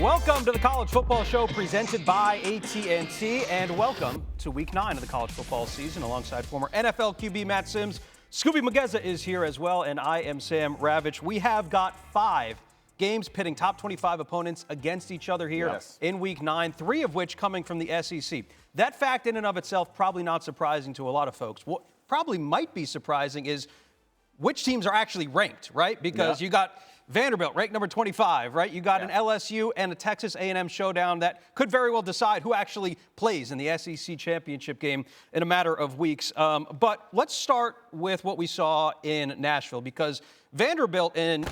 Welcome to the College Football Show presented by AT&T, and welcome to Week 9 of the college football season alongside former NFL QB Matt Sims. Skubie Mageza is here as well, and I am Sam Ravech. We have got 5 games pitting top 25 opponents against each other here in Week 9, 3 of which coming from the SEC. That fact in and of itself probably not surprising to a lot of folks. What probably might be surprising is which teams are actually ranked, right? Because you got Vanderbilt, ranked number 25, right? You got an LSU and a Texas A&M showdown that could very well decide who actually plays in the SEC championship game in a matter of weeks. But let's start with what we saw in Nashville, because Vanderbilt and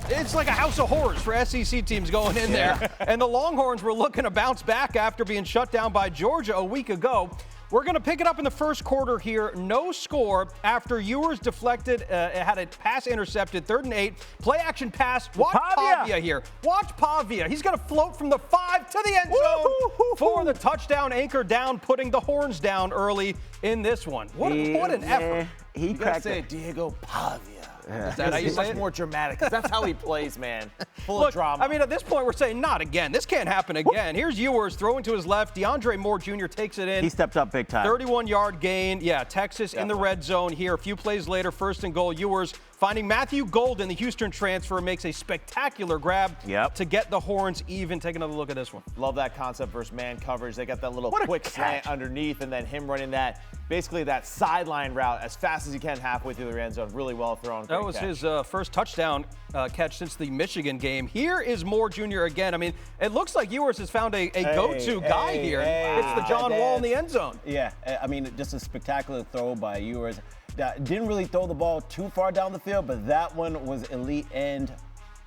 it's like a house of horrors for SEC teams going in there. And the Longhorns were looking to bounce back after being shut down by Georgia a week ago. We're going to pick it up in the first quarter here. No score after Ewers deflected, had a pass intercepted, 3rd and 8. Play action pass. Watch Pavia here. Watch Pavia. He's going to float from the 5 to the end zone for the touchdown, anchor down, putting the horns down early in this one. What an effort. He cracked it. Diego Pavia. Is that how you say it? Much more dramatic, because that's how he plays, man. Full Look, of drama. I mean, at this point, we're saying not again. This can't happen again. Here's Ewers throwing to his left. DeAndre Moore Jr. takes it in. He stepped up big time. 31-yard gain. Yeah, Texas in the red zone here. A few plays later, 1st and goal. Ewers finding Matthew Golden, the Houston transfer, makes a spectacular grab to get the Horns even. Take another look at this one. Love that concept versus man coverage. They got that little quick slant underneath, and then him running that, basically that sideline route as fast as he can halfway through the end zone. Really well thrown. That was his first touchdown catch since the Michigan game. Here is Moore Jr. again. I mean, it looks like Ewers has found a go-to guy here. It's the John Wall in the end zone. Yeah, I mean, just a spectacular throw by Ewers. Didn't really throw the ball too far down the field, but that one was elite and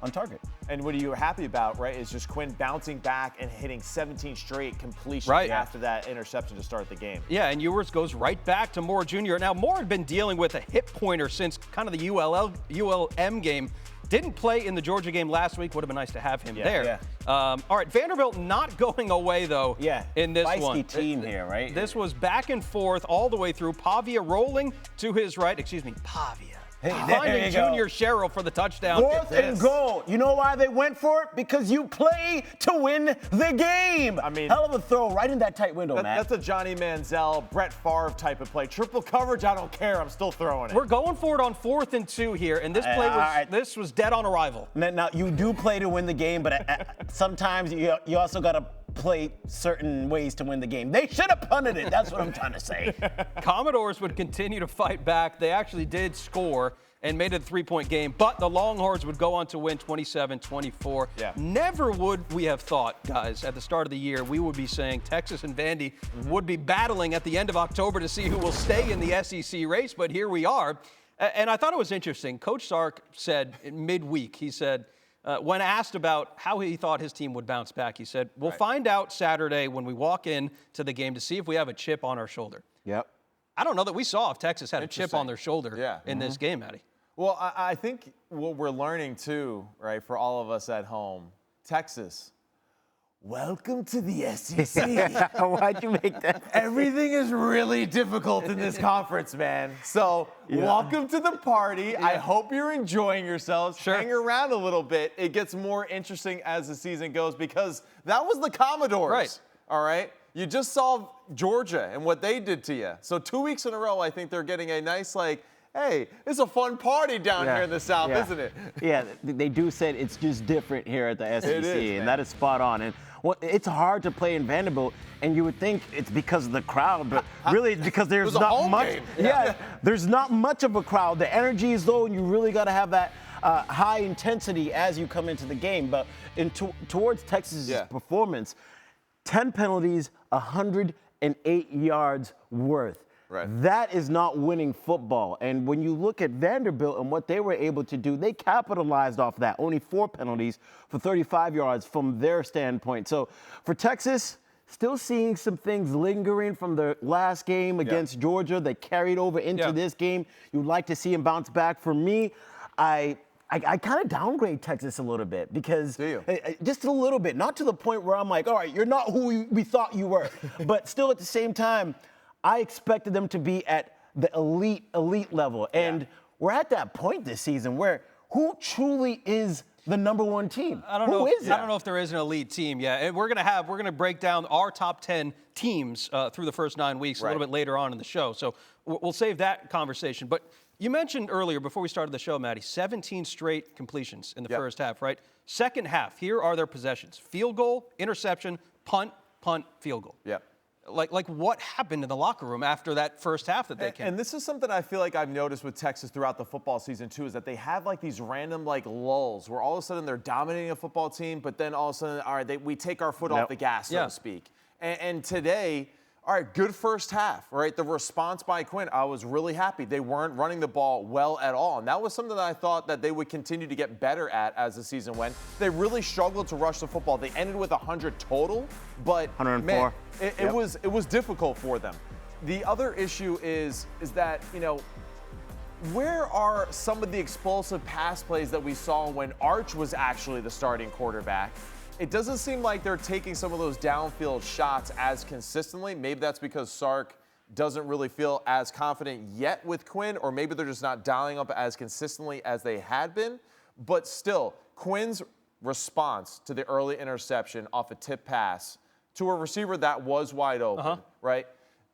on target. And what you were happy about, right, is just Quinn bouncing back and hitting 17 straight completions after that interception to start the game. Yeah, and Ewers goes right back to Moore Jr. Now, Moore had been dealing with a hip pointer since kind of the ULM game. Didn't play in the Georgia game last week. Would have been nice to have him there. All right, Vanderbilt not going away, though, in this one. Feisty team here, right? This was back and forth all the way through. Pavia rolling to his right. Pavia. Finding Junior Sherrill for the touchdown. 4th and goal. You know why they went for it? Because you play to win the game. I mean, hell of a throw right in that tight window, man. That's a Johnny Manziel, Brett Favre type of play. Triple coverage, I don't care. I'm still throwing it. We're going for it on 4th and 2 here, and this play this was dead on arrival. Now, you do play to win the game, but sometimes you also got to play certain ways to win the game. They should have punted it. That's what I'm trying to say. Commodores would continue to fight back. They actually did score and made it a 3-point game, but the Longhorns would go on to win 27-24. Never would we have thought, guys, at the start of the year, we would be saying Texas and Vandy would be battling at the end of October to see who will stay in the SEC race, but here we are. And I thought it was interesting. Coach Sark said in midweek, he said, when asked about how he thought his team would bounce back, he said, we'll find out Saturday when we walk in to the game to see if we have a chip on our shoulder. I don't know that we saw if Texas had a chip on their shoulder in this game, Maddie. Well, I think what we're learning, too, right, for all of us at home, Texas, welcome to the SEC. Why'd you make that? Everything is really difficult in this conference, man. So welcome to the party. I hope you're enjoying yourselves. Hang around a little bit. It gets more interesting as the season goes, because that was the Commodores. All right? You just saw Georgia and what they did to you. So 2 weeks in a row, I think they're getting a nice, hey, it's a fun party down here in the South, isn't it? Yeah, they do say it's just different here at the SEC, and that is spot on. And it's hard to play in Vanderbilt, and you would think it's because of the crowd, but really it's because there's not much. There's not much of a crowd. The energy is low, and you really got to have that high intensity as you come into the game. But towards Texas's performance, 10 penalties, 108 yards worth. That is not winning football. And when you look at Vanderbilt and what they were able to do, they capitalized off that. Only 4 penalties for 35 yards from their standpoint. So for Texas, still seeing some things lingering from the last game against Georgia that carried over into this game. You'd like to see them bounce back. For me, I kind of downgrade Texas a little bit because just a little bit, not to the point where I'm like, all right, you're not who we thought you were, but still at the same time, I expected them to be at the elite level. And we're at that point this season where who truly is the number one team? I don't know. I don't know if there is an elite team yet. And we're gonna break down our top 10 teams through the first 9 weeks a little bit later on in the show. So we'll save that conversation. But you mentioned earlier, before we started the show, Maddie, 17 straight completions in the first half, right? Second half, here are their possessions: field goal, interception, punt, field goal. Yeah. Like what happened in the locker room after that first half that they came? And this is something I feel like I've noticed with Texas throughout the football season too, is that they have like these random like lulls where all of a sudden they're dominating a football team, but then all of a sudden, all right, we take our foot off the gas, so to speak. And today, all right, good first half, right? The response by Quinn, I was really happy. They weren't running the ball well at all. And that was something that I thought that they would continue to get better at as the season went. They really struggled to rush the football. They ended with 100 total, but 104. Man, it was difficult for them. The other issue is that, you know, where are some of the explosive pass plays that we saw when Arch was actually the starting quarterback? It doesn't seem like they're taking some of those downfield shots as consistently. Maybe that's because Sark doesn't really feel as confident yet with Quinn, or maybe they're just not dialing up as consistently as they had been. But still, Quinn's response to the early interception off a tip pass to a receiver that was wide open, right?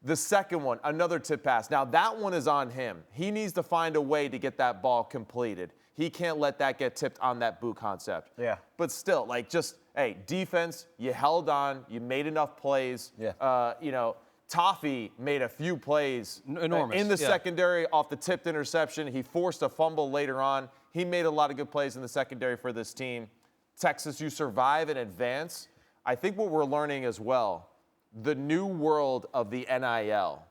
The second one, another tip pass. Now, that one is on him. He needs to find a way to get that ball completed. He can't let that get tipped on that boot concept. Yeah. But still, like, just, hey, defense, you held on, you made enough plays. Yeah. You know, Toffee made a few plays enormous in the secondary off the tipped interception. He forced a fumble later on. He made a lot of good plays in the secondary for this team. Texas, you survive and advance. I think what we're learning as well, the new world of the NIL.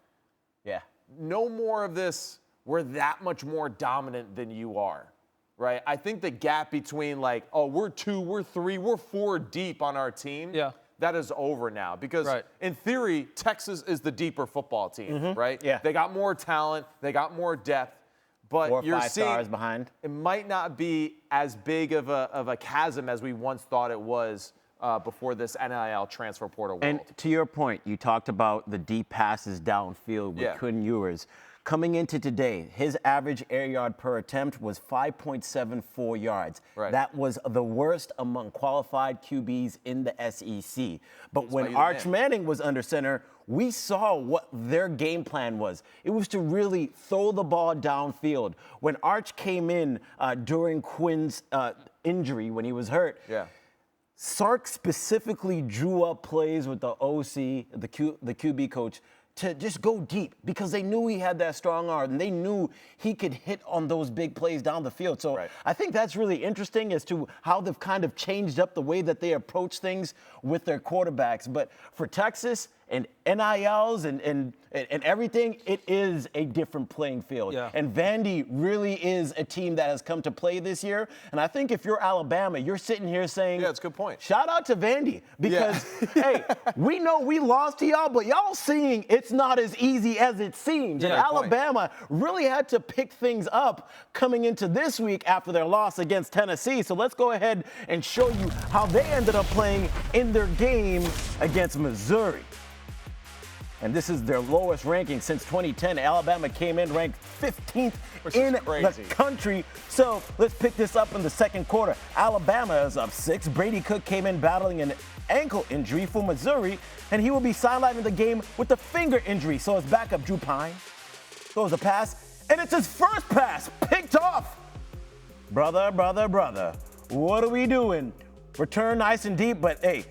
Yeah. No more of this, we're that much more dominant than you are. Right? I think the gap between like, oh, we're 2, we're 3, we're 4 deep on our team, that is over now. Because in theory, Texas is the deeper football team, right? Yeah. They got more talent, they got more depth, but 4 or you're 5 seeing stars behind. It might not be as big of a chasm as we once thought it was before this NIL transfer portal world. And to your point, you talked about the deep passes downfield with Quinn Ewers. Coming into today, his average air yard per attempt was 5.74 yards. Right. That was the worst among qualified QBs in the SEC. But when Arch Manning was under center, we saw what their game plan was. It was to really throw the ball downfield. When Arch came in during Quinn's injury, when he was hurt, Sark specifically drew up plays with the OC, the QB coach, to just go deep because they knew he had that strong arm and they knew he could hit on those big plays down the field. So I think that's really interesting as to how they've kind of changed up the way that they approach things with their quarterbacks. But for Texas and NILs and everything, it is a different playing field. Yeah. And Vandy really is a team that has come to play this year. And I think if you're Alabama, you're sitting here saying, that's a good point. Shout out to Vandy because, hey, we know we lost to y'all, but y'all seeing it's not as easy as it seems. And Alabama really had to pick things up coming into this week after their loss against Tennessee. So let's go ahead and show you how they ended up playing in their game against Missouri. And this is their lowest ranking since 2010. Alabama came in ranked 15th in the country. So let's pick this up in the second quarter. Alabama is up 6. Brady Cook came in battling an ankle injury for Missouri, and he will be sidelined in the game with a finger injury. So his backup, Drew Pine, throws a pass, and it's his first pass, picked off. Brother, what are we doing? Return nice and deep, but hey,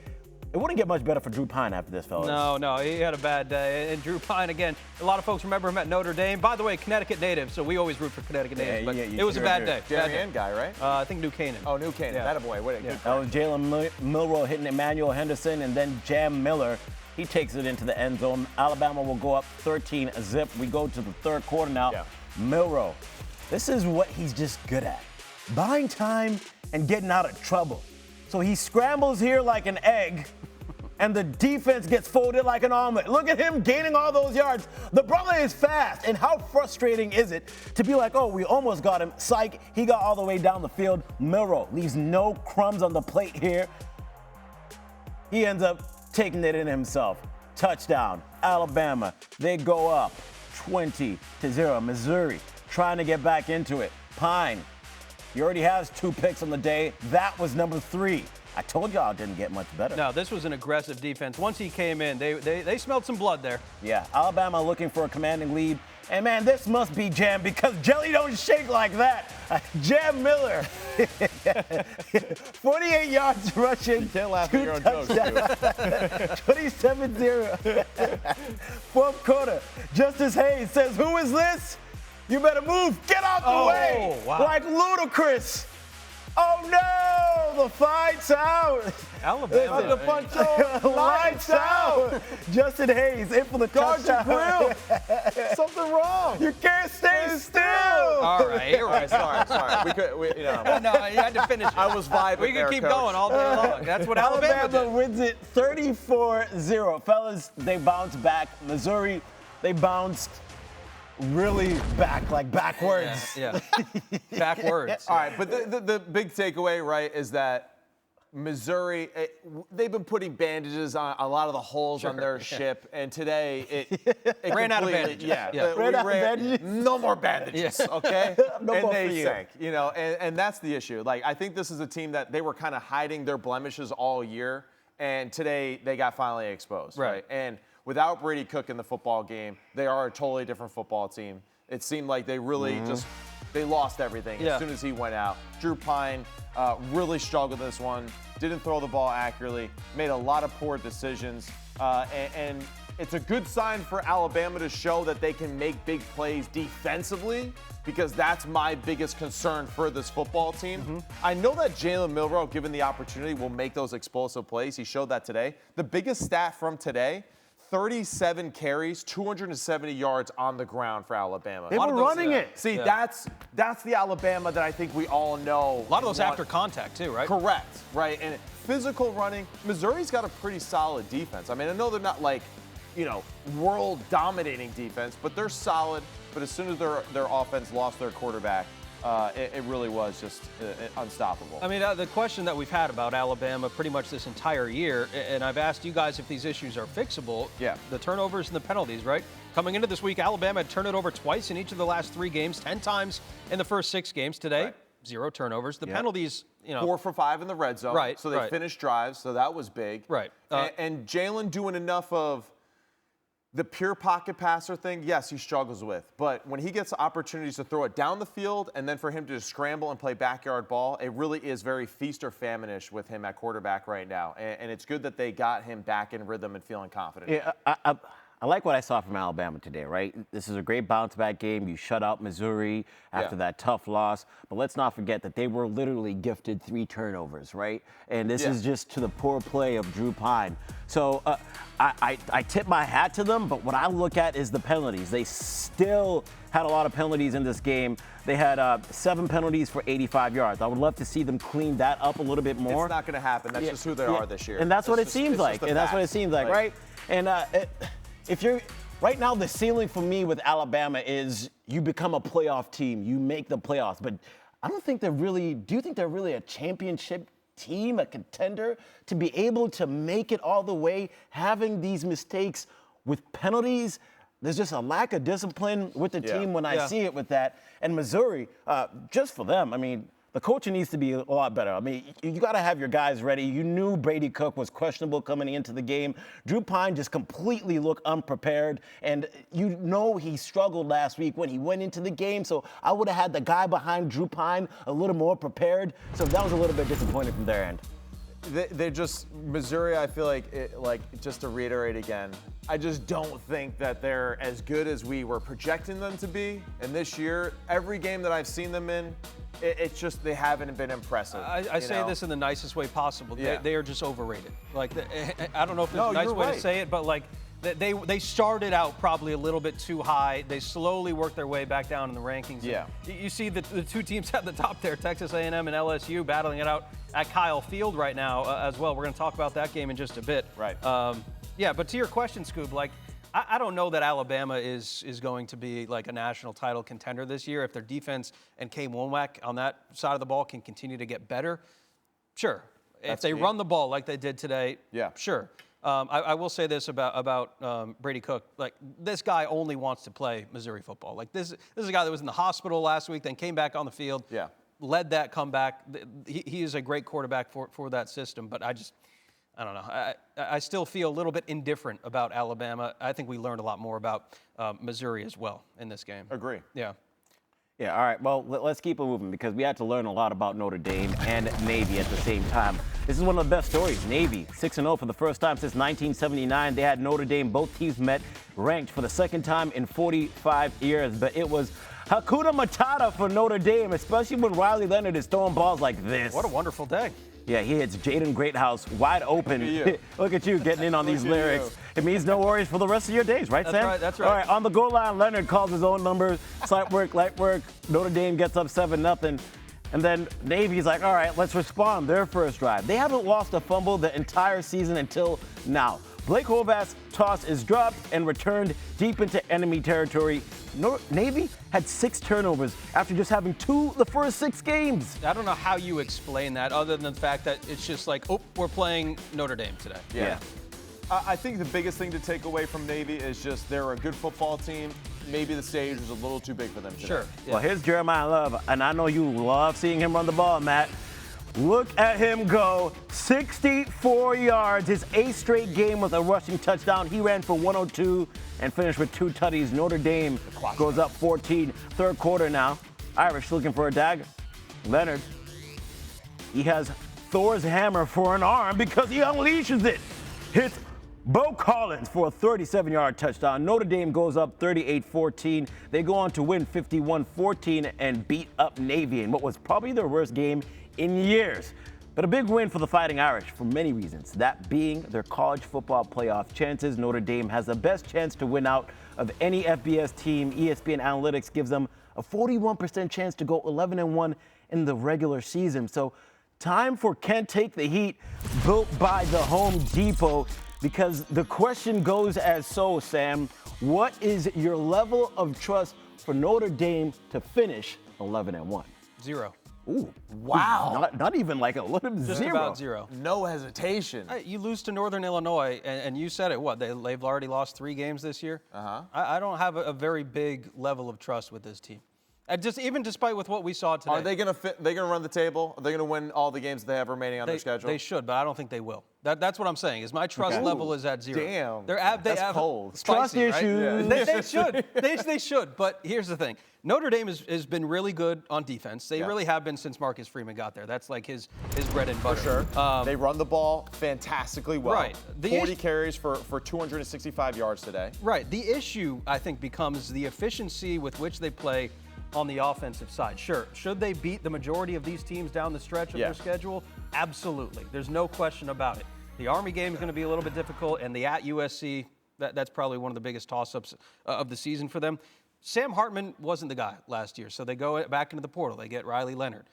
it wouldn't get much better for Drew Pine after this, fellas. No, he had a bad day. And Drew Pine, again, a lot of folks remember him at Notre Dame. By the way, Connecticut native, so we always root for Connecticut natives. But it was a bad day. Darien guy, right? I think New Canaan. Oh, New Canaan. That a boy. That was Jalen Milroe hitting Emmanuel Henderson, and then Jam Miller. He takes it into the end zone. Alabama will go up 13-0. We go to the third quarter now. Milroe, this is what he's just good at. Buying time and getting out of trouble. So he scrambles here like an egg, and the defense gets folded like an omelet. Look at him gaining all those yards. The brother is fast, and how frustrating is it to be like, oh, we almost got him. Psych, he got all the way down the field. Milroe leaves no crumbs on the plate here. He ends up taking it in himself. Touchdown, Alabama. They go up 20-0. Missouri trying to get back into it. Pine He already has 2 picks on the day. That was number 3. I told y'all it didn't get much better. No, this was an aggressive defense. Once he came in, they smelled some blood there. Yeah, Alabama looking for a commanding lead. And, man, this must be Jam because jelly don't shake like that. Jam Miller, 48 yards rushing. You can't laugh at your own jokes, dude. 27-0. Fourth quarter, Justice Hayes says, who is this? You better move. Get out the way. Wow. Like ludicrous. Oh, no. The fight's out. Alabama. The punch on. Lights out. Justin Hayes in for the touchdown. Guard your grill. Something wrong. You can't stay still. All right. Sorry. No, you had to finish it. I was vibing. We can there, keep Coach. going all day long. That's what Alabama did. Wins it 34-0. Fellas, they bounced back. Missouri, they bounced really back, like backwards. Yeah. Backwards. All right, but the big takeaway, right, is that Missouri, they've been putting bandages on a lot of the holes on their ship, and today it ran out of bandages. Ran out of bandages? No more bandages, okay? No and more they for you. sank, and that's the issue. Like, I think this is a team that they were kind of hiding their blemishes all year, and today they got finally exposed, right? And without Brady Cook in the football game, they are a totally different football team. It seemed like they really they lost everything as soon as he went out. Drew Pine really struggled this one, didn't throw the ball accurately, made a lot of poor decisions, and it's a good sign for Alabama to show that they can make big plays defensively, because that's my biggest concern for this football team. I know that Jalen Milroe, given the opportunity, will make those explosive plays. He showed that today. The biggest stat from today, 37 carries, 270 yards on the ground for Alabama. They were running it. See, that's the Alabama that I think we all know. A lot of those after contact, too, right? Correct, right? And physical running. Missouri's got a pretty solid defense. I mean, I know they're not like, world-dominating defense, but they're solid. But as soon as their offense lost their quarterback, it really was just unstoppable. I mean, the question that we've had about Alabama pretty much this entire year, and I've asked you guys if these issues are fixable, the turnovers and the penalties, right? Coming into this week, Alabama had turned it over twice in each of the last 3 games, 10 times in the first 6 games. Today, 0 turnovers. The penalties, 4 for 5 in the red zone. Right. So they finished drives, so that was big. Right. And Jalen doing enough of the pure pocket passer thing, yes, he struggles with. But when he gets opportunities to throw it down the field and then for him to just scramble and play backyard ball, it really is very feast or famine-ish with him at quarterback right now. And it's good that they got him back in rhythm and feeling confident. Yeah, I like what I saw from Alabama today, right? This is a great bounce-back game. You shut out Missouri after that tough loss. But let's not forget that they were literally gifted 3 turnovers, right? And this is just to the poor play of Drew Pine. So I tip my hat to them, but what I look at is the penalties. They still had a lot of penalties in this game. They had 7 penalties for 85 yards. I would love to see them clean that up a little bit more. It's not going to happen. That's just who they are this year. And that's what it seems like. And that's what it seems like, right? And if you're right now, the ceiling for me with Alabama is you become a playoff team, you make the playoffs. But I don't think they're really. Do you think they're really a championship team, a contender, to be able to make it all the way, having these mistakes with penalties? There's just a lack of discipline with the team when I see it with that. And Missouri, just for them, I mean, the coaching needs to be a lot better. I mean, you got to have your guys ready. You knew Brady Cook was questionable coming into the game. Drew Pine just completely looked unprepared. And you know he struggled last week when he went into the game. So I would have had the guy behind Drew Pine a little more prepared. So that was a little bit disappointing from their end. They just, Missouri, I feel like, just to reiterate again, I just don't think that they're as good as we were projecting them to be. And this year, every game that I've seen them in, it's just they haven't been impressive. I say this in the nicest way possible. They are just overrated. Like, I don't know if there's a nice way to say it, but like, they started out probably a little bit too high. They slowly worked their way back down in the rankings. Yeah. You see the 2 teams at the top there, Texas A&M and LSU, battling it out at Kyle Field right now as well. We're going to talk about that game in just a bit. Right. But to your question, Scoob, like, I don't know that Alabama is going to be like a national title contender this year. If their defense and Kay Womack on that side of the ball can continue to get better, sure. If they run the ball like they did today, sure. I will say this about Brady Cook. Like, this guy only wants to play Missouri football. Like, this is a guy that was in the hospital last week, then came back on the field. led that comeback. He is a great quarterback for that system, but I don't know. I still feel a little bit indifferent about Alabama. I think we learned a lot more about Missouri as well in this game. Agree. Yeah. Yeah, all right. Well, let's keep it moving because we had to learn a lot about Notre Dame and Navy at the same time. This is one of the best stories. Navy, 6-0 for the first time since 1979. They had Notre Dame. Both teams met, ranked for the second time in 45 years. But it was Hakuna Matata for Notre Dame, especially when Riley Leonard is throwing balls like this. What a wonderful day. Yeah, he hits Jaden Greathouse wide open. Look at you getting in on these lyrics. It means no worries for the rest of your days, right, Sam? That's right. All right, on the goal line, Leonard calls his own numbers. Slight work, light work. Notre Dame gets up 7-0. And then Navy's like, all right, let's respond. Their first drive. They haven't lost a fumble the entire season until now. Blake Horvath's toss is dropped and returned deep into enemy territory. Navy had 6 turnovers after just having 2 the first 6 games. I don't know how you explain that other than the fact that it's just like, oh, we're playing Notre Dame today. Yeah. I think the biggest thing to take away from Navy is just they're a good football team. Maybe the stage was a little too big for them today. Sure. Yeah. Well, here's Jeremiah Love, and I know you love seeing him run the ball, Matt. Look at him go, 64 yards, his 8th straight game with a rushing touchdown. He ran for 102 and finished with 2 tutties. Notre Dame goes up 14. Third quarter now. Irish looking for a dagger. Leonard, he has Thor's hammer for an arm because he unleashes it. Hits Bo Collins for a 37-yard touchdown. Notre Dame goes up 38-14. They go on to win 51-14 and beat up Navy in what was probably their worst game in years. But a big win for the Fighting Irish for many reasons, that being their college football playoff chances. Notre Dame has the best chance to win out of any FBS team. ESPN Analytics gives them a 41% chance to go 11-1 in the regular season. So time for Can't Take the Heat, built by the Home Depot, because the question goes as so, Sam. What is your level of trust for Notre Dame to finish 11-1? 0. Ooh, wow. Not even like a little Just zero. about 0. No hesitation. You lose to Northern Illinois, and you said it, what, they've already lost 3 games this year? I don't have a very big level of trust with this team. Even despite with what we saw today. Are they going to run the table? Are they going to win all the games that they have remaining on their schedule? They should, but I don't think they will. That's what I'm saying. Is my trust level is at 0. Damn. They that's have cold. Spicy, Trust issues. Right? They should. They should. But here's the thing. Notre Dame has been really good on defense. They really have been since Marcus Freeman got there. That's like his bread and butter. For sure. They run the ball fantastically well. Right. 40 carries for 265 yards today. Right. The issue, I think, becomes the efficiency with which they play on the offensive side. Sure. Should they beat the majority of these teams down the stretch of their schedule? Absolutely. There's no question about it. The Army game is going to be a little bit difficult, and the at USC, that's probably one of the biggest toss-ups of the season for them. Sam Hartman wasn't the guy last year, so they go back into the portal. They get Riley Leonard.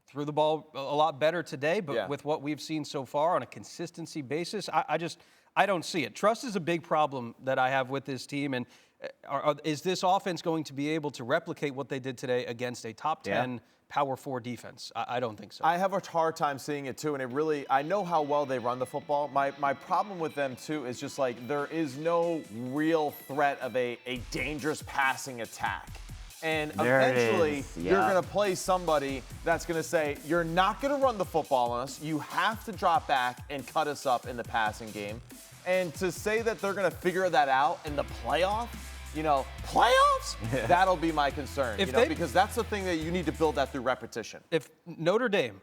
Threw the ball a lot better today, but with what we've seen so far on a consistency basis, I don't see it. Trust is a big problem that I have with this team, and is this offense going to be able to replicate what they did today against a top 10 Power 4 defense? I don't think so. I have a hard time seeing it, too, and I know how well they run the football. My problem with them, too, is just like there is no real threat of a dangerous passing attack. And eventually, you're going to play somebody that's going to say, you're not going to run the football on us. You have to drop back and cut us up in the passing game. And to say that they're going to figure that out in the playoffs, that'll be my concern. Because that's the thing that you need to build that through repetition. If Notre Dame,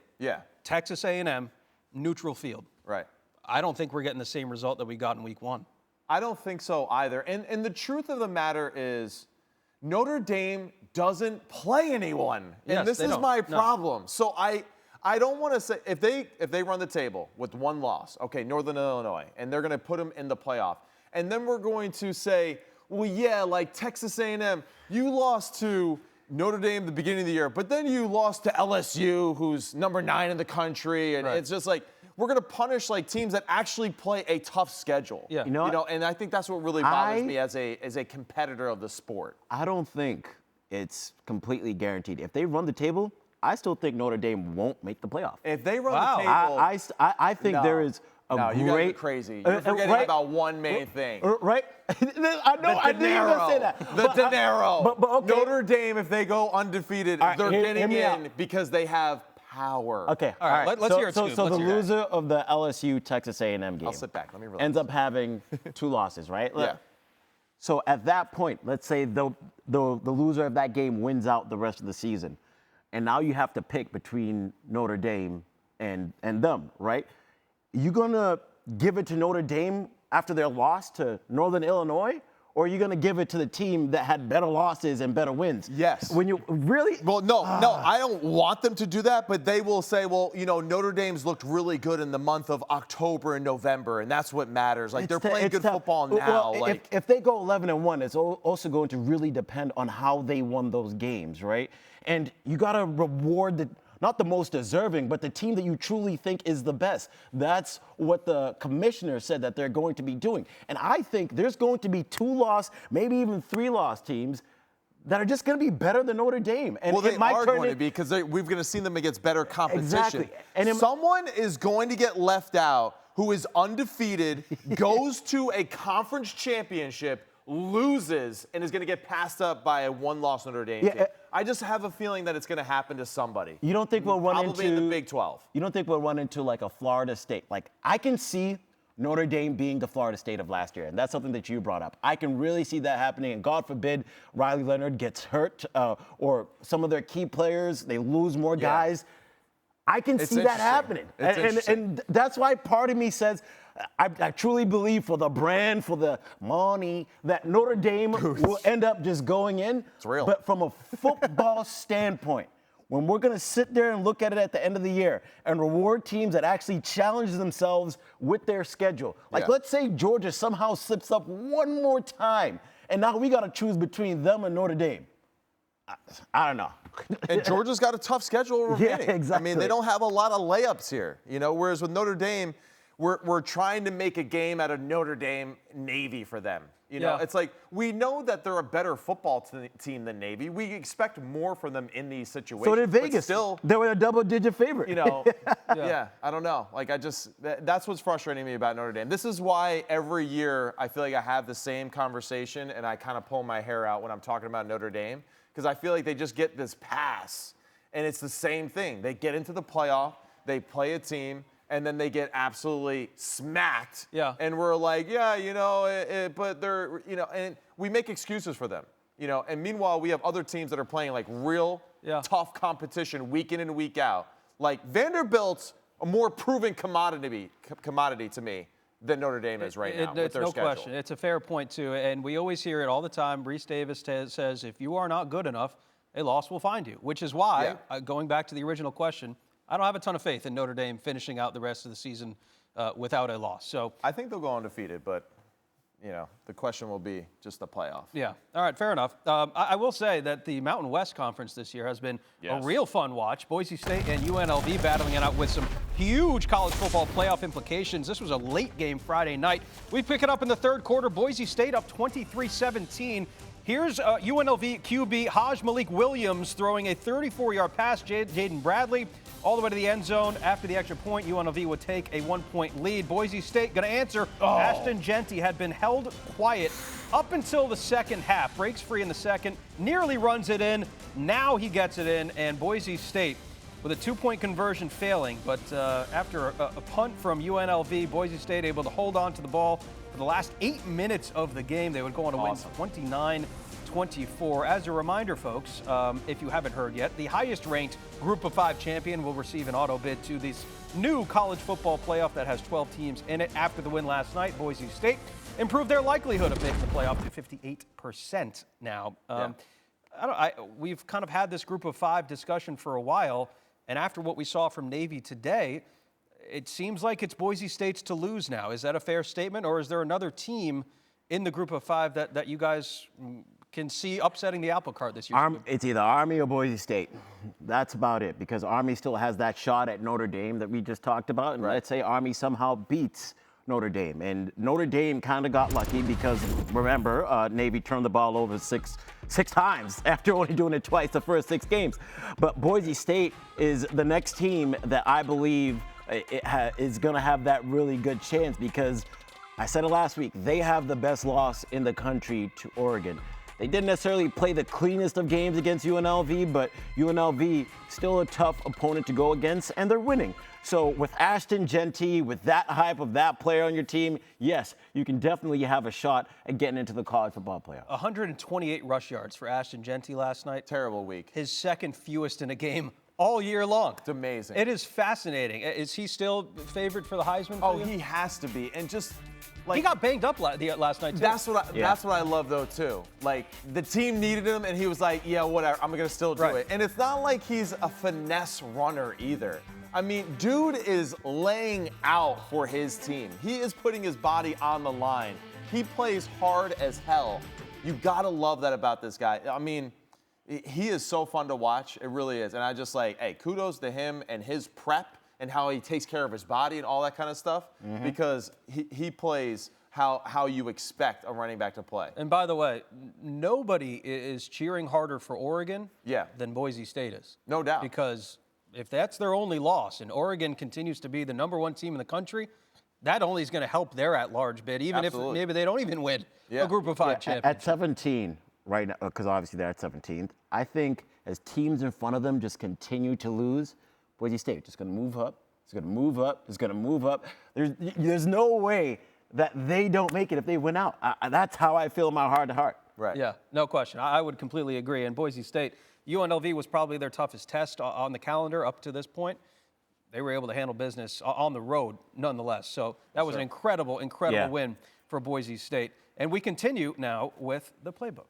Texas A&M, neutral field. Right. I don't think we're getting the same result that we got in week 1. I don't think so either. And the truth of the matter is, Notre Dame doesn't play anyone. And this is my problem. No. So I don't want to say, if they run the table with 1 loss, okay, Northern Illinois, and they're going to put them in the playoff, and then we're going to say, well, yeah, like Texas A&M, you lost to Notre Dame at the beginning of the year, but then you lost to LSU, who's number 9 in the country, and it's just like, we're going to punish like teams that actually play a tough schedule. Yeah. And I think that's what really bothers me as a competitor of the sport. I don't think it's completely guaranteed. If they run the table, I still think Notre Dame won't make the playoff. If they run the table, I think there is No, you guys are crazy. You're forgetting about one main thing. Right? I didn't even say that. The dinero. But okay. Notre Dame, if they go undefeated, they're getting in because they have power. Okay. All right. Let's hear it. So the loser of the LSU Texas A&M game. I'll sit back. Let me relax. Ends up having 2 losses, right? Yeah. So at that point, let's say the loser of that game wins out the rest of the season, and now you have to pick between Notre Dame and them, right? You gonna give it to Notre Dame after their loss to Northern Illinois, or are you gonna give it to the team that had better losses and better wins? Yes. When you really? Well, no, I don't want them to do that, but they will say, well, Notre Dame's looked really good in the month of October and November, and that's what matters. Like, they're playing good football now. Well, if they go 11-1, it's also going to really depend on how they won those games, right? And you gotta reward not the most deserving, but the team that you truly think is the best. That's what the commissioner said that they're going to be doing. And I think there's going to be 2-loss, maybe even 3-loss teams that are just going to be better than Notre Dame. And well, they are going to be because we're going to see them against better competition. Exactly. And someone is going to get left out who is undefeated, goes to a conference championship, loses, and is going to get passed up by a 1-loss Notre Dame team. I just have a feeling that it's going to happen to somebody. You don't think we'll run probably in the Big 12. You don't think we'll run into like a Florida State? Like, I can see Notre Dame being the Florida State of last year, and that's something that you brought up. I can really see that happening, and God forbid Riley Leonard gets hurt or some of their key players, they lose more guys. I can see that happening. And that's why part of me says, I truly believe for the brand, for the money, that Notre Dame will end up just going in. It's real. But from a football standpoint, when we're going to sit there and look at it at the end of the year and reward teams that actually challenge themselves with their schedule. Like, let's say Georgia somehow slips up one more time, and now we got to choose between them and Notre Dame. I don't know. And Georgia's got a tough schedule remaining. Yeah, exactly. I mean, they don't have a lot of layups here, whereas with Notre Dame, we're trying to make a game out of Notre Dame Navy for them. It's like we know that they're a better football team than Navy. We expect more from them in these situations. So did Vegas. Still, they were a double-digit favorite. I don't know. Like, that's what's frustrating me about Notre Dame. This is why every year I feel like I have the same conversation and I kind of pull my hair out when I'm talking about Notre Dame, because I feel like they just get this pass, and it's the same thing. They get into the playoff, they play a team, and then they get absolutely smacked. Yeah. And we're like, but they're, and we make excuses for them, And meanwhile, we have other teams that are playing like real tough competition week in and week out. Like Vanderbilt's a more proven commodity to me than Notre Dame is right now with their no schedule. Question. It's a fair point, too. And we always hear it all the time. Reese Davis says, if you are not good enough, a loss will find you, which is why, going back to the original question, I don't have a ton of faith in Notre Dame finishing out the rest of the season without a loss. So I think they'll go undefeated, but the question will be just the playoff. Yeah. All right. Fair enough. I will say that the Mountain West Conference this year has been a real fun watch. Boise State and UNLV battling it out with some huge college football playoff implications. This was a late game Friday night. We pick it up in the third quarter. Boise State up 23-17. Here's UNLV QB Haj Malik Williams throwing a 34-yard pass. Jaden Bradley all the way to the end zone. After the extra point, UNLV would take a 1-point lead. Boise State going to answer. Ashton Genty had been held quiet up until the second half. Breaks free in the second, nearly runs it in. Now he gets it in, and Boise State with a 2-point conversion failing. But after a punt from UNLV, Boise State able to hold on to the ball for the last 8 minutes of the game. They would go on to win 29-24. As a reminder, folks, if you haven't heard yet, the highest-ranked Group of 5 champion will receive an auto bid to this new college football playoff that has 12 teams in it. After the win last night, Boise State improved their likelihood of making the playoff to 58% now. We've kind of had this Group of 5 discussion for a while, and after what we saw from Navy today, it seems like it's Boise State's to lose now. Is that a fair statement, or is there another team in the Group of 5 that you guys can see upsetting the apple cart this year? It's either Army or Boise State. That's about it, because Army still has that shot at Notre Dame that we just talked about, and let's say Army somehow beats Notre Dame. And Notre Dame kind of got lucky because, remember, Navy turned the ball over six times after only doing it twice the first 6 games. But Boise State is the next team that I believe is going to have that really good chance because I said it last week, they have the best loss in the country to Oregon. They didn't necessarily play the cleanest of games against UNLV, but UNLV still a tough opponent to go against, and they're winning. So with Ashton Jeanty, with that hype of that player on your team, yes, you can definitely have a shot at getting into the college football playoff. 128 rush yards for Ashton Jeanty last night. Terrible week. His second fewest in a game all year long. It's amazing. It is fascinating. Is he still favored for the Heisman? Oh, he has to be. And just like he got banged up last night too. That's what I love though too. Like the team needed him, and he was like, "Yeah, whatever. I'm gonna still do it." And it's not like he's a finesse runner either. I mean, dude is laying out for his team. He is putting his body on the line. He plays hard as hell. You gotta love that about this guy. I mean, he is so fun to watch. It really is. And I just like, hey, kudos to him and his prep and how he takes care of his body and all that kind of stuff because he plays how you expect a running back to play. And by the way, nobody is cheering harder for Oregon than Boise State is. No doubt. Because if that's their only loss and Oregon continues to be the #1 team in the country, that only is going to help their at-large bid, even if maybe they don't even win a Group of 5 championship. At 17 right now, because obviously they're at 17th, I think as teams in front of them just continue to lose, Boise State just going to move up, it's going to move up, it's going to move up. There's no way that they don't make it if they win out. That's how I feel in my heart to heart. Right. Yeah, no question. I would completely agree. And Boise State, UNLV was probably their toughest test on the calendar up to this point. They were able to handle business on the road nonetheless. So that was an incredible win for Boise State. And we continue now with the playbook.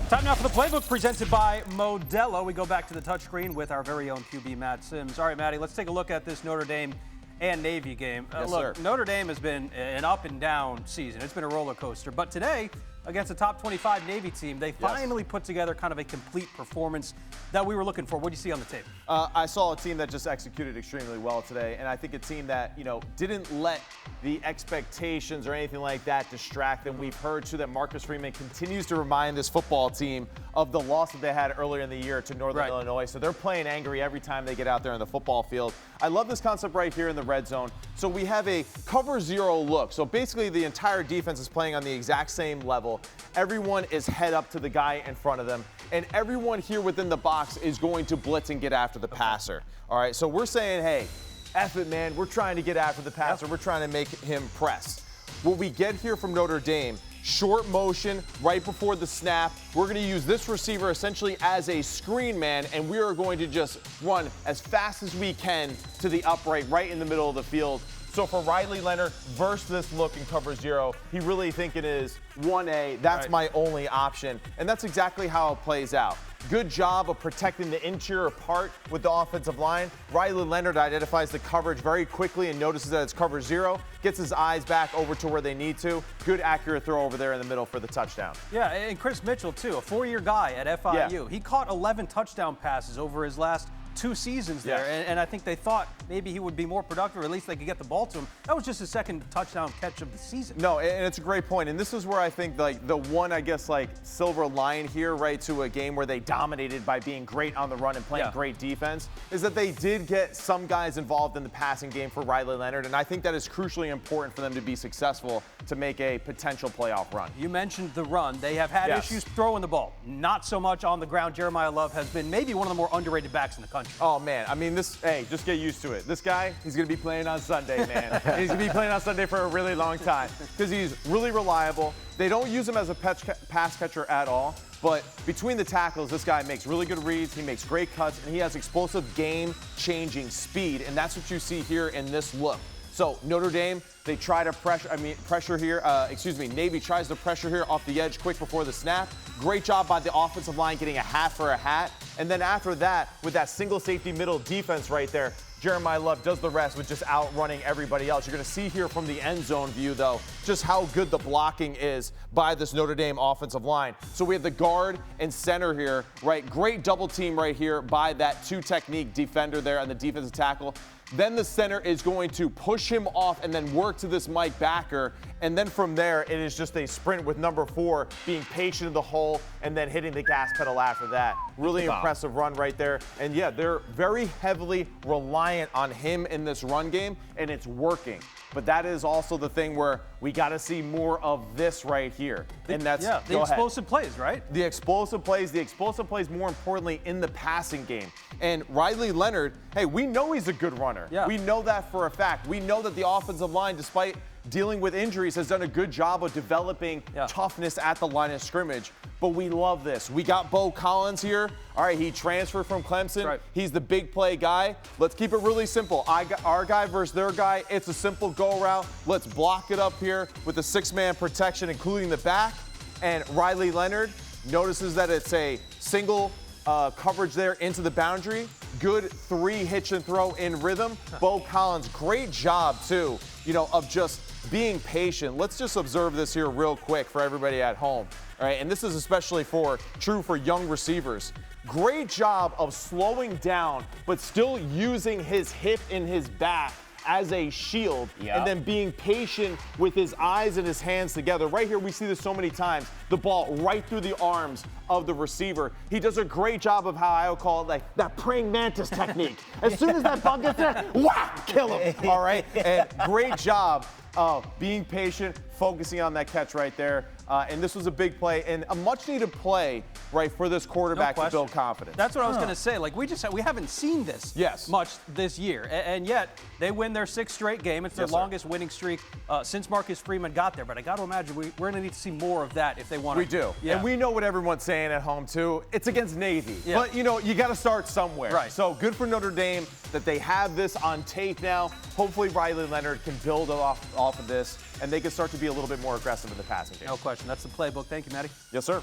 Time now for the playbook presented by Modelo. We go back to the touchscreen with our very own QB, Matt Sims. All right, Matty, let's take a look at this Notre Dame and Navy game. Look, Notre Dame has been an up and down season. It's been a roller coaster. But today, against a top 25 Navy team, they finally put together kind of a complete performance that we were looking for. What do you see on the tape? I saw a team that just executed extremely well today, and I think a team that, didn't let the expectations or anything like that distract them. We've heard, too, that Marcus Freeman continues to remind this football team of the loss that they had earlier in the year to Northern Illinois, so they're playing angry every time they get out there in the football field. I love this concept right here in the red zone. So we have a cover zero look. So basically the entire defense is playing on the exact same level. Everyone is head up to the guy in front of them, and everyone here within the box is going to blitz and get after the passer. All right, so we're saying, hey, F it, man. We're trying to get after the passer. We're trying to make him press. What we get here from Notre Dame, short motion right before the snap. We're going to use this receiver essentially as a screen man, and we are going to just run as fast as we can to the upright right in the middle of the field. So for Riley Leonard versus this look in cover zero, he really think it is 1A. That's my only option. And that's exactly how it plays out. Good job of protecting the interior part with the offensive line. Riley Leonard identifies the coverage very quickly and notices that it's cover zero, gets his eyes back over to where they need to. Good accurate throw over there in the middle for the touchdown. Yeah, and Chris Mitchell, too, a 4-year guy at FIU. Yeah. He caught 11 touchdown passes over his last 2 seasons there, and I think they thought maybe he would be more productive, or at least they could get the ball to him. That was just his second touchdown catch of the season. No, and it's a great point, and this is where I think like the one, I guess, like silver line here, right, to a game where they dominated by being great on the run and playing great defense, is that they did get some guys involved in the passing game for Riley Leonard, and I think that is crucially important for them to be successful to make a potential playoff run. You mentioned the run. They have had issues throwing the ball. Not so much on the ground. Jeremiah Love has been maybe one of the more underrated backs in the country. Oh, man. I mean, just get used to it. This guy, he's going to be playing on Sunday, man. He's going to be playing on Sunday for a really long time because he's really reliable. They don't use him as a pass catcher at all, but between the tackles, this guy makes really good reads, he makes great cuts, and he has explosive game-changing speed, and that's what you see here in this look. So Notre Dame, they try to pressure here. Navy tries to pressure here off the edge quick before the snap. Great job by the offensive line getting a hat for a hat. And then after that, with that single safety middle defense right there, Jeremiah Love does the rest with just outrunning everybody else. You're going to see here from the end zone view, though, just how good the blocking is by this Notre Dame offensive line. So we have the guard and center here, right? Great double team right here by that 2-technique defender there on the defensive tackle. Then the center is going to push him off and then work to this Mike backer. And then from there, it is just a sprint with number 4 being patient in the hole and then hitting the gas pedal after that. Really impressive run right there. And yeah, they're very heavily reliant on him in this run game, and it's working. But that is also the thing where we got to see more of this right here. And that's the explosive plays, right? The explosive plays more importantly in the passing game. And Riley Leonard, hey, we know he's a good runner. Yeah. We know that for a fact. We know that the offensive line, despite dealing with injuries, has done a good job of developing toughness at the line of scrimmage. But we love this. We got Bo Collins here. All right, he transferred from Clemson. Right. He's the big play guy. Let's keep it really simple. Our guy versus their guy. It's a simple go route. Let's block it up here with a 6-man protection, including the back. And Riley Leonard notices that it's a single coverage there into the boundary. Good 3 hitch and throw in rhythm. Bo Collins, great job too, of just being patient. Let's just observe this here real quick for everybody at home. All right, and this is especially true for young receivers. Great job of slowing down, but still using his hip and his back as a shield, and then being patient with his eyes and his hands together. Right here, we see this so many times. The ball right through the arms of the receiver. He does a great job of how I would call it, like that praying mantis technique. As soon as that ball gets there, whack, kill him. All right, and great job of being patient, focusing on that catch right there. And this was a big play and a much-needed play, right, for this quarterback to build confidence. That's what I was going to say. Like, we haven't seen this much this year, and yet they win their 6th straight game. It's their longest winning streak since Marcus Freeman got there. But I got to imagine we're going to need to see more of that if they want to. We do. Yeah. And we know what everyone's saying at home, too. It's against Navy. Yeah. But, you got to start somewhere. Right. So good for Notre Dame that they have this on tape now. Hopefully Riley Leonard can build off of this, and they can start to be a little bit more aggressive in the passing game. No question. That's the playbook. Thank you, Matty. Yes, sir.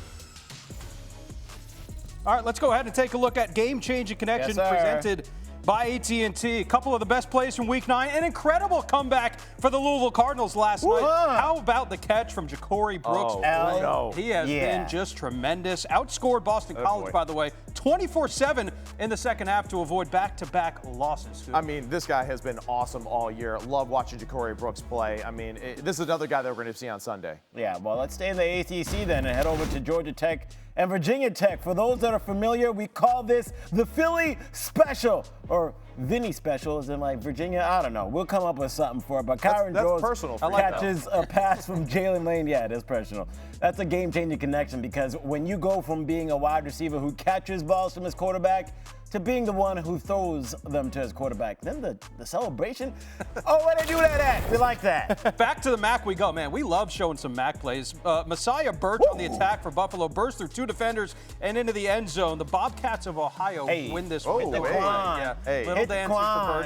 All right, let's go ahead and take a look at Game-Changing Connection presented by AT&T. A couple of the best plays from Week 9. An incredible comeback for the Louisville Cardinals last night. How about the catch from Ja'Cory Brooks? He has been just tremendous. Outscored Boston College, by the way, 24-7 in the second half to avoid back-to-back losses. I mean, this guy has been awesome all year. Love watching Ja'Cory Brooks play. I mean, this is another guy that we're going to see on Sunday. Yeah, well, let's stay in the ACC then and head over to Georgia Tech and Virginia Tech. For those that are familiar, we call this the Philly Special, or Vinny Special, as in like Virginia. I don't know. We'll come up with something for it. But Kyron Jones catches a pass from Jalen Lane. Yeah, it is personal. That's a game-changing connection, because when you go from being a wide receiver who catches balls from his quarterback to being the one who throws them to his quarterback, then the celebration. Oh, where they do that at? We like that. Back to the MAC we go, man. We love showing some MAC plays. Messiah Birch on the attack for Buffalo burst through 2 defenders and into the end zone. The Bobcats of Ohio win this one.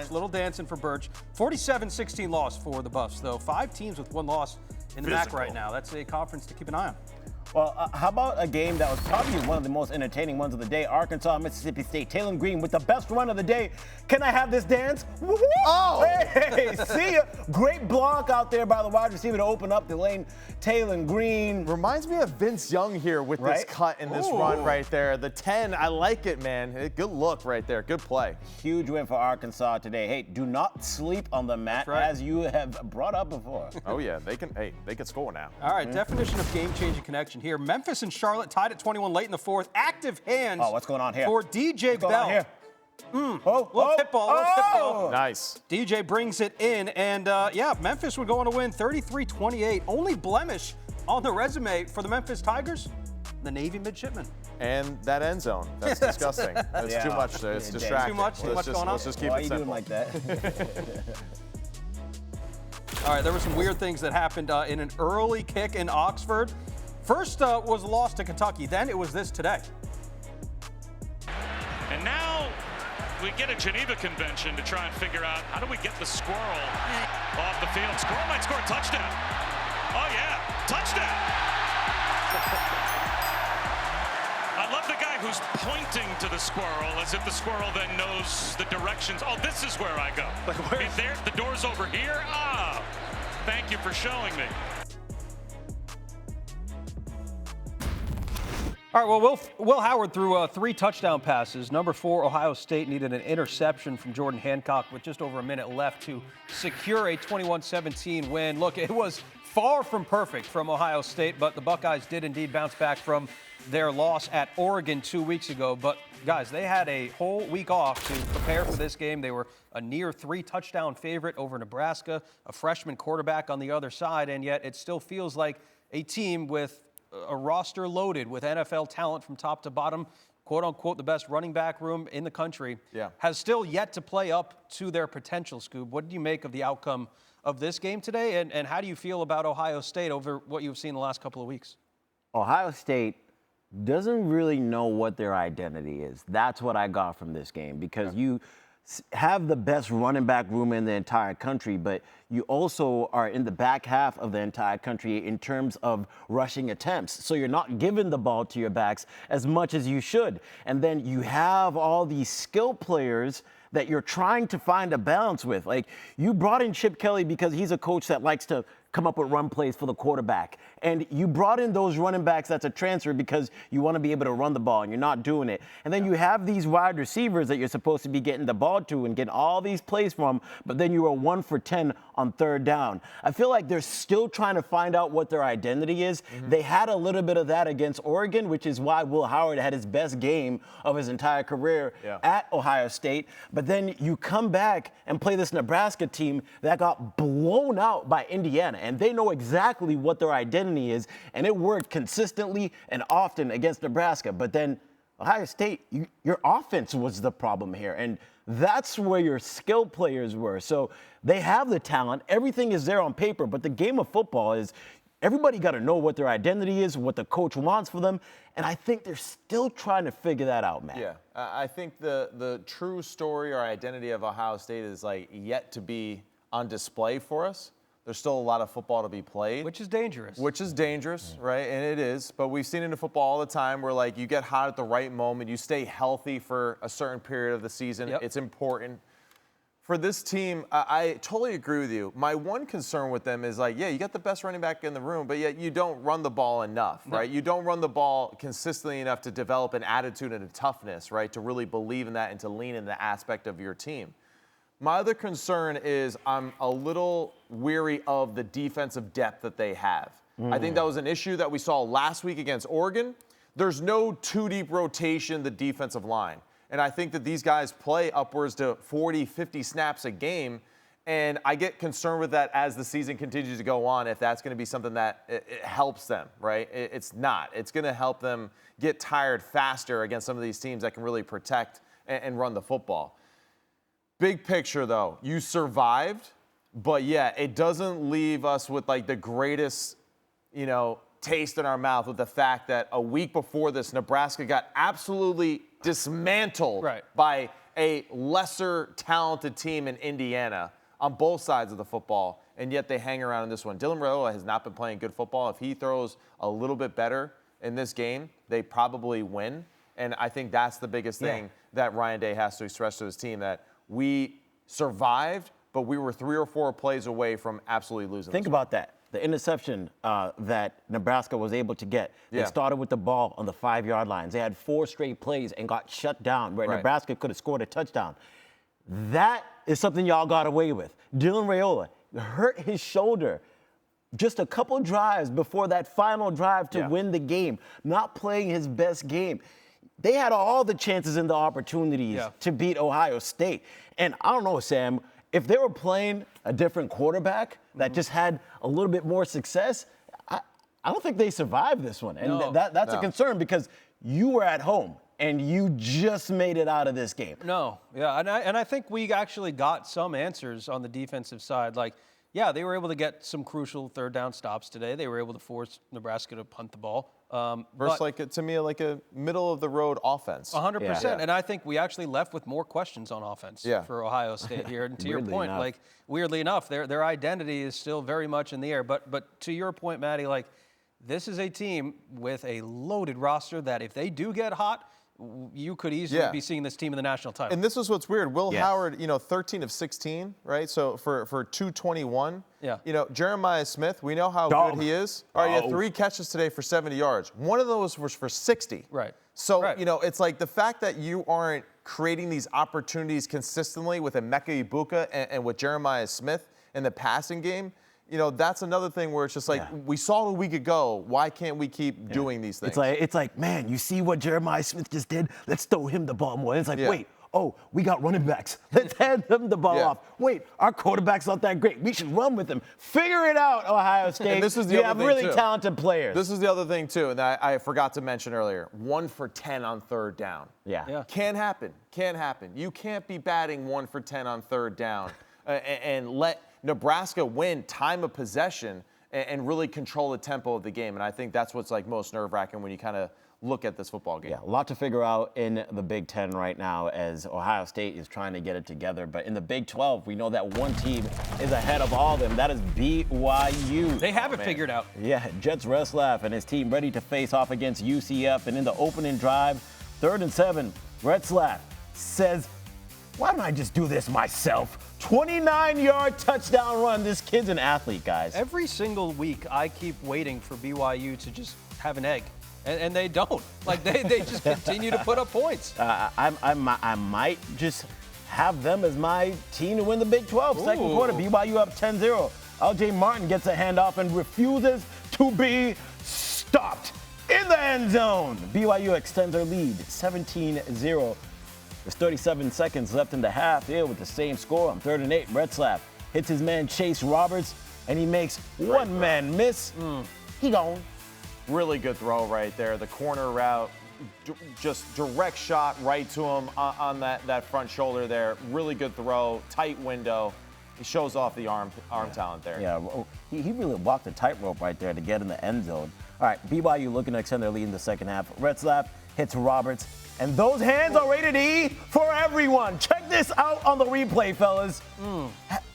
Little dancing for Birch. 47-16 loss for the Buffs, though. 5 teams with 1 loss in the MAC right now. That's a conference to keep an eye on. Well, how about a game that was probably one of the most entertaining ones of the day? Arkansas, Mississippi State. Taylor Green with the best run of the day. Can I have this dance? Oh! Hey, see ya. Great block out there by the wide receiver to open up the lane. Taylor Green. Reminds me of Vince Young here with this cut and this run right there. The 10, I like it, man. Good look right there. Good play. Huge win for Arkansas today. Hey, do not sleep on the mat, as you have brought up before. Oh, yeah. They can score now. All right, definition of game-changing connection here. Memphis and Charlotte tied at 21 late in the 4th. Active hands. Oh, what's going on here? For DJ Bell. Little tip ball. Nice. DJ brings it in, and Memphis would go on to win 33-28. Only blemish on the resume for the Memphis Tigers, the Navy midshipman. And that end zone. That's disgusting. That's too much. It's distracting. Too much going on? Let's just keep Why it simple. simple. Why are you doing like that? All right, there were some weird things that happened in an early kick in Oxford. First was a loss to Kentucky. Then it was this today. And now we get a Geneva Convention to try and figure out how do we get the squirrel off the field. Squirrel might score a touchdown. Oh, yeah. Touchdown. I love the guy who's pointing to the squirrel as if the squirrel then knows the directions. Oh, this is where I go. I mean, there, the door's over here. Ah, thank you for showing me. All right, well, Will Howard threw 3 touchdown passes. Number 4, Ohio State needed an interception from Jordan Hancock with just over a minute left to secure a 21-17 win. Look, it was far from perfect from Ohio State, but the Buckeyes did indeed bounce back from their loss at Oregon 2 weeks ago. But, guys, they had a whole week off to prepare for this game. They were a near 3-touchdown favorite over Nebraska, a freshman quarterback on the other side, and yet it still feels like a team with a roster loaded with NFL talent from top to bottom, quote-unquote the best running back room in the country, has still yet to play up to their potential, Scoob. What did you make of the outcome of this game today, and how do you feel about Ohio State over what you've seen the last couple of weeks? Ohio State doesn't really know what their identity is. That's what I got from this game, because you have the best running back room in the entire country, but you also are in the back half of the entire country in terms of rushing attempts. So you're not giving the ball to your backs as much as you should. And then you have all these skill players that you're trying to find a balance with. Like, you brought in Chip Kelly because he's a coach that likes to come up with run plays for the quarterback. And you brought in those running backs that's a transfer because you want to be able to run the ball, and you're not doing it. And then you have these wide receivers that you're supposed to be getting the ball to and getting all these plays from, but then you are 1 for 10 on third down. I feel like they're still trying to find out what their identity is. They had a little bit of that against Oregon, which is why Will Howard had his best game of his entire career at Ohio State. But then you come back and play this Nebraska team that got blown out by Indiana, and they know exactly what their identity is, and it worked consistently and often against Nebraska. But then Ohio State, your offense was the problem here, and that's where your skill players were. So they have the talent. Everything is there on paper, but the game of football is everybody got to know what their identity is, what the coach wants for them, and I think they're still trying to figure that out, man. Yeah, I think the true story or identity of Ohio State is like yet to be on display for us. There's still a lot of football to be played. Which is dangerous. Which is dangerous, right? And it is. But we've seen it in football all the time where, like, you get hot at the right moment. You stay healthy for a certain period of the season. It's important. For this team, I totally agree with you. My one concern with them is, like, yeah, you got the best running back in the room, but yet you don't run the ball enough, right? You don't run the ball consistently enough to develop an attitude and a toughness, right, to really believe in that and to lean in the aspect of your team. My other concern is I'm a little weary of the defensive depth that they have. I think that was an issue that we saw last week against Oregon. There's no two-deep rotation, the defensive line. And I think that these guys play upwards to 40, 50 snaps a game. And I get concerned with that as the season continues to go on, if that's going to be something that it helps them, right? It's not. It's going to help them get tired faster against some of these teams that can really protect and run the football. Big picture, though, you survived, but yeah, it doesn't leave us with like the greatest, taste in our mouth with the fact that a week before this, Nebraska got absolutely dismantled by a lesser talented team in Indiana on both sides of the football, and yet they hang around in this one. Jalen Milroe has not been playing good football. If he throws a little bit better in this game, they probably win, and I think that's the biggest thing that Ryan Day has to express to his team, that we survived, but we were 3 or 4 plays away from absolutely losing. Think about that. The interception that Nebraska was able to get. They started with the ball on the 5-yard lines. They had 4 straight plays and got shut down where Nebraska could have scored a touchdown. That is something y'all got away with. Dylan Raiola hurt his shoulder just a couple drives before that final drive to win the game, not playing his best game. They had all the chances and the opportunities to beat Ohio State. And I don't know, Sam, if they were playing a different quarterback that just had a little bit more success, I don't think they survived this one. And that's a concern, because you were at home and you just made it out of this game. And I think we actually got some answers on the defensive side. Like, yeah, they were able to get some crucial third down stops today. They were able to force Nebraska to punt the ball. Versus, to me, like a middle-of-the-road offense. 100%. And I think we actually left with more questions on offense for Ohio State here. And to your point, weirdly enough, their identity is still very much in the air. But to your point, Maddie, like, this is a team with a loaded roster that if they do get hot, you could easily be seeing this team in the national title. And this is what's weird. Will Howard, 13 of 16, right? So for 221. Jeremiah Smith, we know how good he is. All right, he had 3 catches today for 70 yards. One of those was for 60. Right. So, it's like the fact that you aren't creating these opportunities consistently with Emeka Ibuka and with Jeremiah Smith in the passing game, that's another thing where it's just like, we saw it a week ago. Why can't we keep doing these things? It's like, man, you see what Jeremiah Smith just did? Let's throw him the ball more. And it's like, wait, we got running backs. Let's hand them the ball off. Wait, our quarterback's not that great. We should run with him. Figure it out, Ohio State. And this is the you other have thing really too. talented players. This is the other thing, too, and I forgot to mention earlier. 1 for 10 on third down. Yeah. Can't happen. Can't happen. You can't be batting 1 for 10 on third down and let Nebraska win time of possession and really control the tempo of the game. And I think that's what's like most nerve-wracking when you kind of look at this football game. Yeah, a lot to figure out in the Big Ten right now as Ohio State is trying to get it together. But in the Big 12, we know that one team is ahead of all of them. That is BYU. They have it figured out. Yeah, Jets Retzlaff and his team ready to face off against UCF. And in the opening drive, 3rd and 7, Retzlaff says, why don't I just do this myself? 29-yard touchdown run. This kid's an athlete, guys. Every single week, I keep waiting for BYU to just have an egg. And they don't. Like, they just continue to put up points. I might just have them as my team to win the Big 12. Second quarter, BYU up 10-0. L.J. Martin gets a handoff and refuses to be stopped in the end zone. BYU extends their lead, 17-0. There's 37 seconds left in the half here with the same score on 3rd and 8. Retzlaff hits his man Chase Roberts, and he makes one-man miss. He gone. Really good throw right there. The corner route, just direct shot right to him on that front shoulder there. Really good throw, tight window. He shows off the arm talent there. Yeah, he really walked the tightrope right there to get in the end zone. All right, BYU looking to extend their lead in the second half. Retzlaff hits Roberts, and those hands are rated E for everyone. Check this out on the replay, fellas.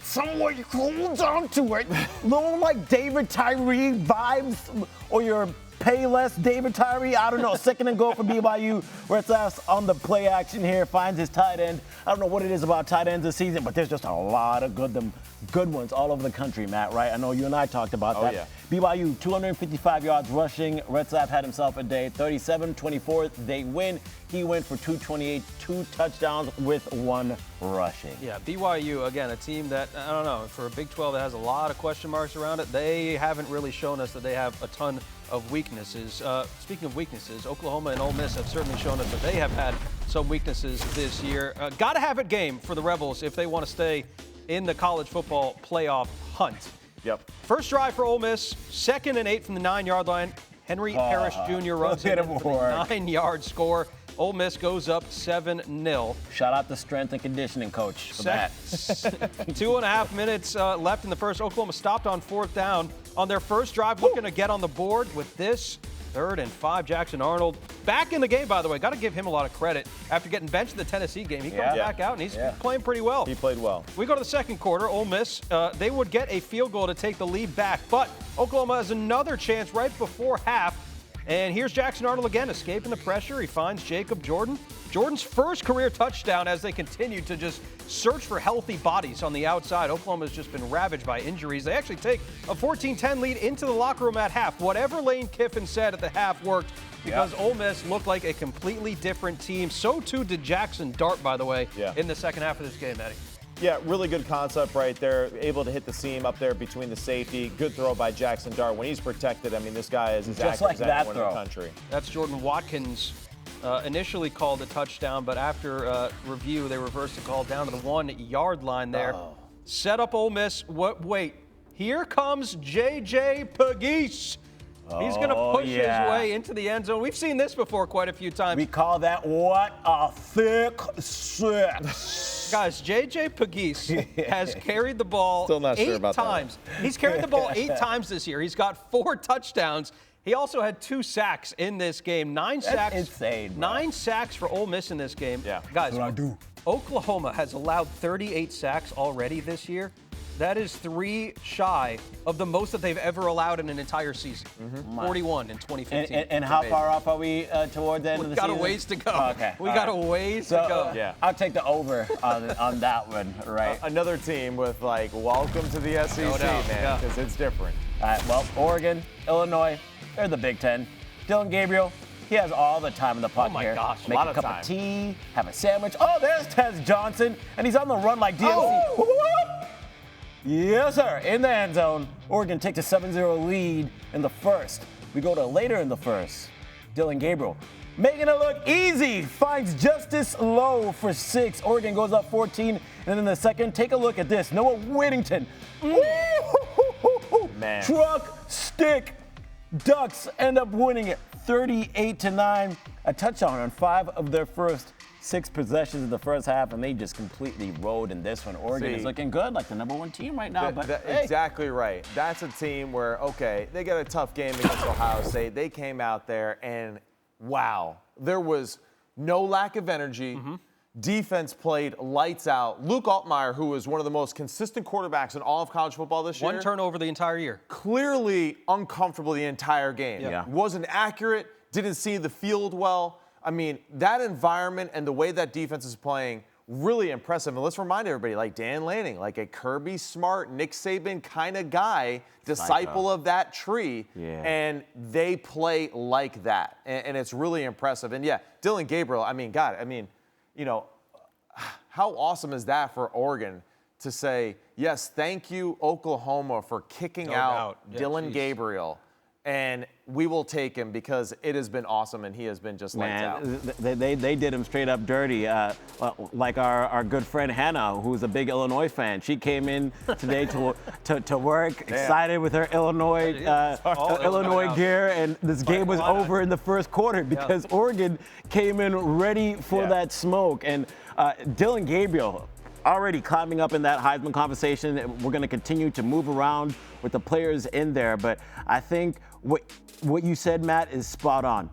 Someone holds on to it. Little like David Tyree vibes, or your Payless David Tyree. I don't know. 2nd and goal for BYU. Retzlaff on the play action here, finds his tight end. I don't know what it is about tight ends this season, but there's just a lot of good ones all over the country, Matt, right? I know you and I talked about that. Yeah. BYU, 255 yards rushing. Retzlaff had himself a day. 37-24, they win. He went for 228, 2 touchdowns with 1 rushing. Yeah, BYU, again, a team that, I don't know, for a Big 12 that has a lot of question marks around it, they haven't really shown us that they have a ton of weaknesses. Speaking of weaknesses, Oklahoma and Ole Miss have certainly shown us that they have had some weaknesses this year. Got to have it game for the Rebels if they want to stay in the college football playoff hunt. Yep. First drive for Ole Miss, 2nd and 8 from the 9-yard line. Henry Harris Jr. runs in for the 9-yard score. Ole Miss goes up 7-0. Shout out the strength and conditioning coach for that. 2.5 minutes left in the first. Oklahoma stopped on 4th down on their first drive, looking to get on the board with this 3rd and 5. Jackson Arnold back in the game, by the way. Got to give him a lot of credit. After getting benched in the Tennessee game, he comes back out, and he's playing pretty well. He played well. We go to the second quarter. Ole Miss, they would get a field goal to take the lead back, but Oklahoma has another chance right before half. And here's Jackson Arnold again, escaping the pressure. He finds Jacob Jordan. Jordan's first career touchdown as they continue to just search for healthy bodies on the outside. Oklahoma's just been ravaged by injuries. They actually take a 14-10 lead into the locker room at half. Whatever Lane Kiffin said at the half worked because Ole Miss looked like a completely different team. So too did Jackson Dart, by the way, in the second half of this game, Eddie. Yeah, really good concept right there. Able to hit the seam up there between the safety. Good throw by Jackson Dart. When he's protected, I mean, this guy is as accurate as anyone in the country. That's Jordan Watkins. Initially called a touchdown, but after review, they reversed the call down to the 1-yard line there. Set up Ole Miss. Wait, here comes J.J. Pegues. He's going to push his way into the end zone. We've seen this before quite a few times. We call that what a thick six. Guys, J.J. Pegues has carried the ball Still not sure 8 about times. He's carried the ball 8 times this year. He's got 4 touchdowns. He also had 2 sacks in this game. 9 sacks. That's insane, bro. 9 sacks for Ole Miss in this game. Yeah. Guys, That's what I do. Oklahoma has allowed 38 sacks already this year. That is 3 shy of the most that they've ever allowed in an entire season. 41 in 2015. And how far off are we toward the end of the season? We got a ways to go. Oh, okay. We got a ways to go. Yeah. I'll take the over on that one, right? Another team with, like, welcome to the SEC, No doubt, man, because it's different. All right, well, Oregon, Illinois, they're the Big Ten. Dylan Gabriel, he has all the time in the pocket here. gosh, Make lot a of cup time. of tea, have a sandwich. Oh, there's Tez Johnson, and he's on the run like DLC. Yes, sir. In the end zone, Oregon takes a 7-0 lead in the first. We go to later in the first. Dylan Gabriel, making it look easy, finds Justice Lowe for 6. Oregon goes up 14. And in the second, take a look at this. Noah Whittington. Man. Truck stick. Ducks end up winning it 38-9. A touchdown on 5 of their first 6 possessions in the first half, and they just completely rode in this one. Oregon is looking good, like the #1 team right now. Hey. Exactly right. That's a team where, okay, they got a tough game against Ohio State. They came out there and, wow, there was no lack of energy. Defense played lights out. Luke Altmaier, who is one of the most consistent quarterbacks in all of college football this year. 1 turnover the entire year. Clearly uncomfortable the entire game. Yeah. Wasn't accurate, didn't see the field well. I mean, that environment and the way that defense is playing, really impressive. And let's remind everybody, like Dan Lanning, like a Kirby Smart, Nick Saban kind of guy, disciple of that tree. Yeah. And they play like that. And it's really impressive. And yeah, Dylan Gabriel, I mean, God, I mean, you know, how awesome is that for Oregon to say, yes, thank you, Oklahoma, for kicking out Dylan Gabriel. And we will take him because it has been awesome and he has been just lights out. They did him straight up dirty. Like our good friend Hannah, who's a big Illinois fan. She came in today to work, excited with her Illinois gear, and this game was over in the first quarter because Oregon came in ready for that smoke. And Dylan Gabriel, already climbing up in that Heisman conversation. We're going to continue to move around with the players in there. But I think what you said, Matt, is spot on.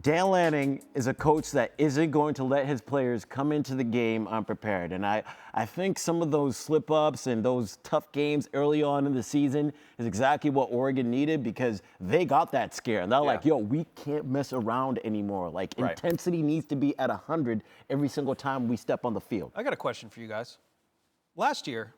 Dan Lanning is a coach that isn't going to let his players come into the game unprepared. And I think some of those slip-ups and those tough games early on in the season is exactly what Oregon needed because they got that scare. And they're like, yo, we can't mess around anymore. Like, intensity needs to be at 100 every single time we step on the field. I got a question for you guys. Last year,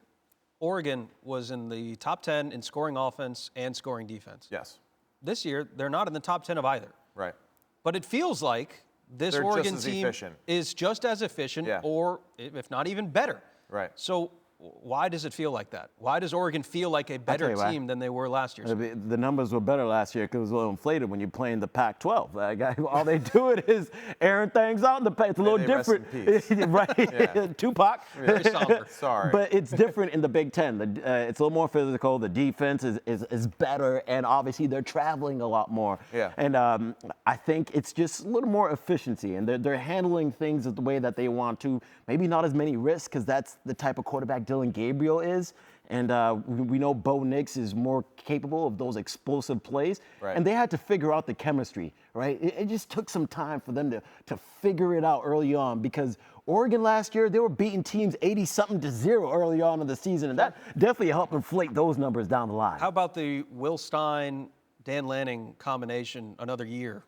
Oregon was in the top 10 in scoring offense and scoring defense. Yes. This year, they're not in the top 10 of either. Right. But it feels like this They're Oregon just as team efficient. is just as efficient or, if not even better. Right. So why does it feel like that? Why does Oregon feel like a better team than they were last year? The numbers were better last year because it was a little inflated when you're playing the Pac-12. All they do is airing things out in the Pac. It's a little different. Right? Tupac. Very somber. Sorry. But it's different in the Big Ten. It's a little more physical. The defense is better, and obviously they're traveling a lot more. Yeah. And I think it's just a little more efficiency, and they're handling things the way that they want to. Maybe not as many risks because that's the type of quarterback Dylan Gabriel is. And we know Bo Nix is more capable of those explosive plays. Right. And they had to figure out the chemistry, right? It just took some time for them to figure it out early on because Oregon last year, they were beating teams 80-something-0 early on in the season. And that definitely helped inflate those numbers down the line. How about the Will Stein, Dan Lanning combination another year?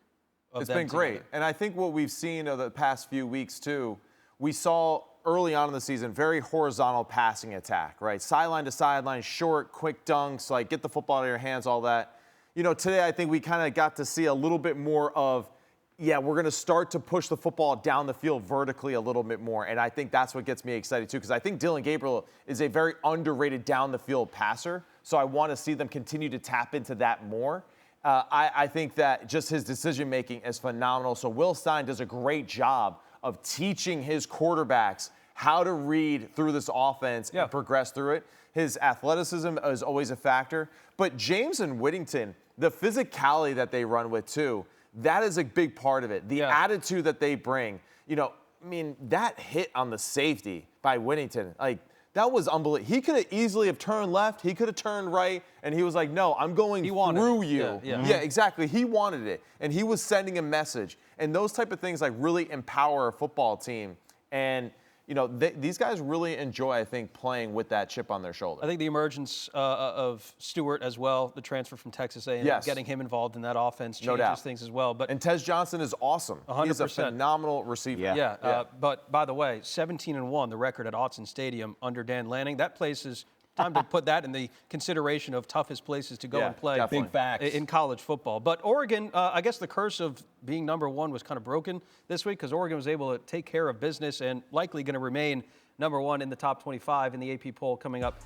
It's been great. And I think what we've seen over the past few weeks, too, we saw early on in the season, very horizontal passing attack, right? Sideline to sideline, short, quick dunks, like get the football out of your hands, all that. You know, today I think we kind of got to see a little bit more of, we're going to start to push the football down the field vertically a little bit more. And I think that's what gets me excited, too, because I think Dylan Gabriel is a very underrated down the field passer. So I want to see them continue to tap into that more. I think that just his decision-making is phenomenal. So Will Stein does a great job of teaching his quarterbacks how to read through this offense and progress through it. His athleticism is always a factor. But James and Whittington, the physicality that they run with, too, that is a big part of it. The attitude that they bring. You know, I mean, that hit on the safety by Whittington, like, that was unbelievable. He could have easily have turned left. He could have turned right. And he was like, no, I'm going through you. Yeah, exactly. He wanted it. And he was sending a message. And those type of things, like, really empower a football team. And, you know, these guys really enjoy, I think, playing with that chip on their shoulder. I think the emergence of Stewart as well, the transfer from Texas A&M, getting him involved in that offense changes things as well. But and Tez Johnson is awesome. 100%. He's a phenomenal receiver. But by the way, 17-1, the record at Autzen Stadium under Dan Lanning. That place is time to put that in the consideration of toughest places to go and play. Definitely. Big facts. In college football. But Oregon, I guess the curse of being number one was kind of broken this week because Oregon was able to take care of business and likely going to remain number 1 in the top 25 in the AP poll coming up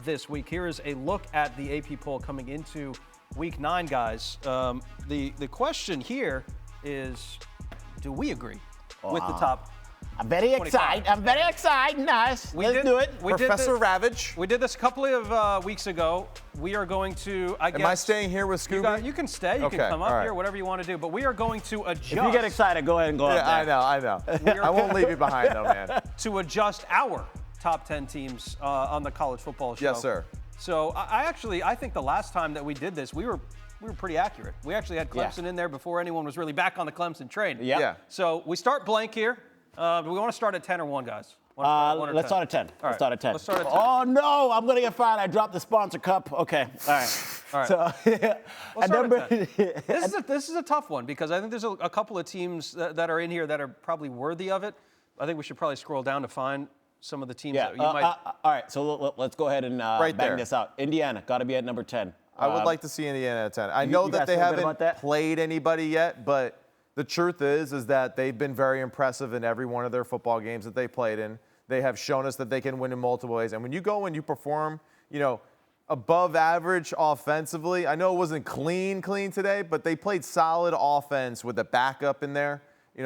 this week. Here is a look at the AP poll coming into week 9, guys. The question here is, do we agree with the top? I'm very excited. I'm very excited. Nice. Let's do it. Professor Ravech. We did this a couple of weeks ago. We are going to, I guess. Am I staying here with Skubie? You can stay. You can come up here, whatever you want to do. But we are going to adjust. If you get excited, go ahead and go up there. I know. I won't leave you behind, though, man. To adjust our top 10 teams on the college football show. Yes, sir. So I think the last time that we did this, we were pretty accurate. We actually had Clemson in there before anyone was really back on the Clemson train. Yeah. So we start blank here. Do we want to start at 10 or 1, guys? Let's start at 10. Let's start at 10. Oh, no, I'm going to get fired. I dropped the sponsor cup. Okay, all right. All right. So, This is a tough one because I think there's a couple of teams that are in here that are probably worthy of it. I think we should probably scroll down to find some of the teams that you might. All right, so let's go ahead and bang this out. Indiana, got to be at number 10. I would like to see Indiana at 10. I know that they haven't played anybody yet, but the truth is that they've been very impressive in every one of their football games that they played in. They have shown us that they can win in multiple ways. And when you go and you perform, above average offensively, I know it wasn't clean today, but they played solid offense with a backup in there.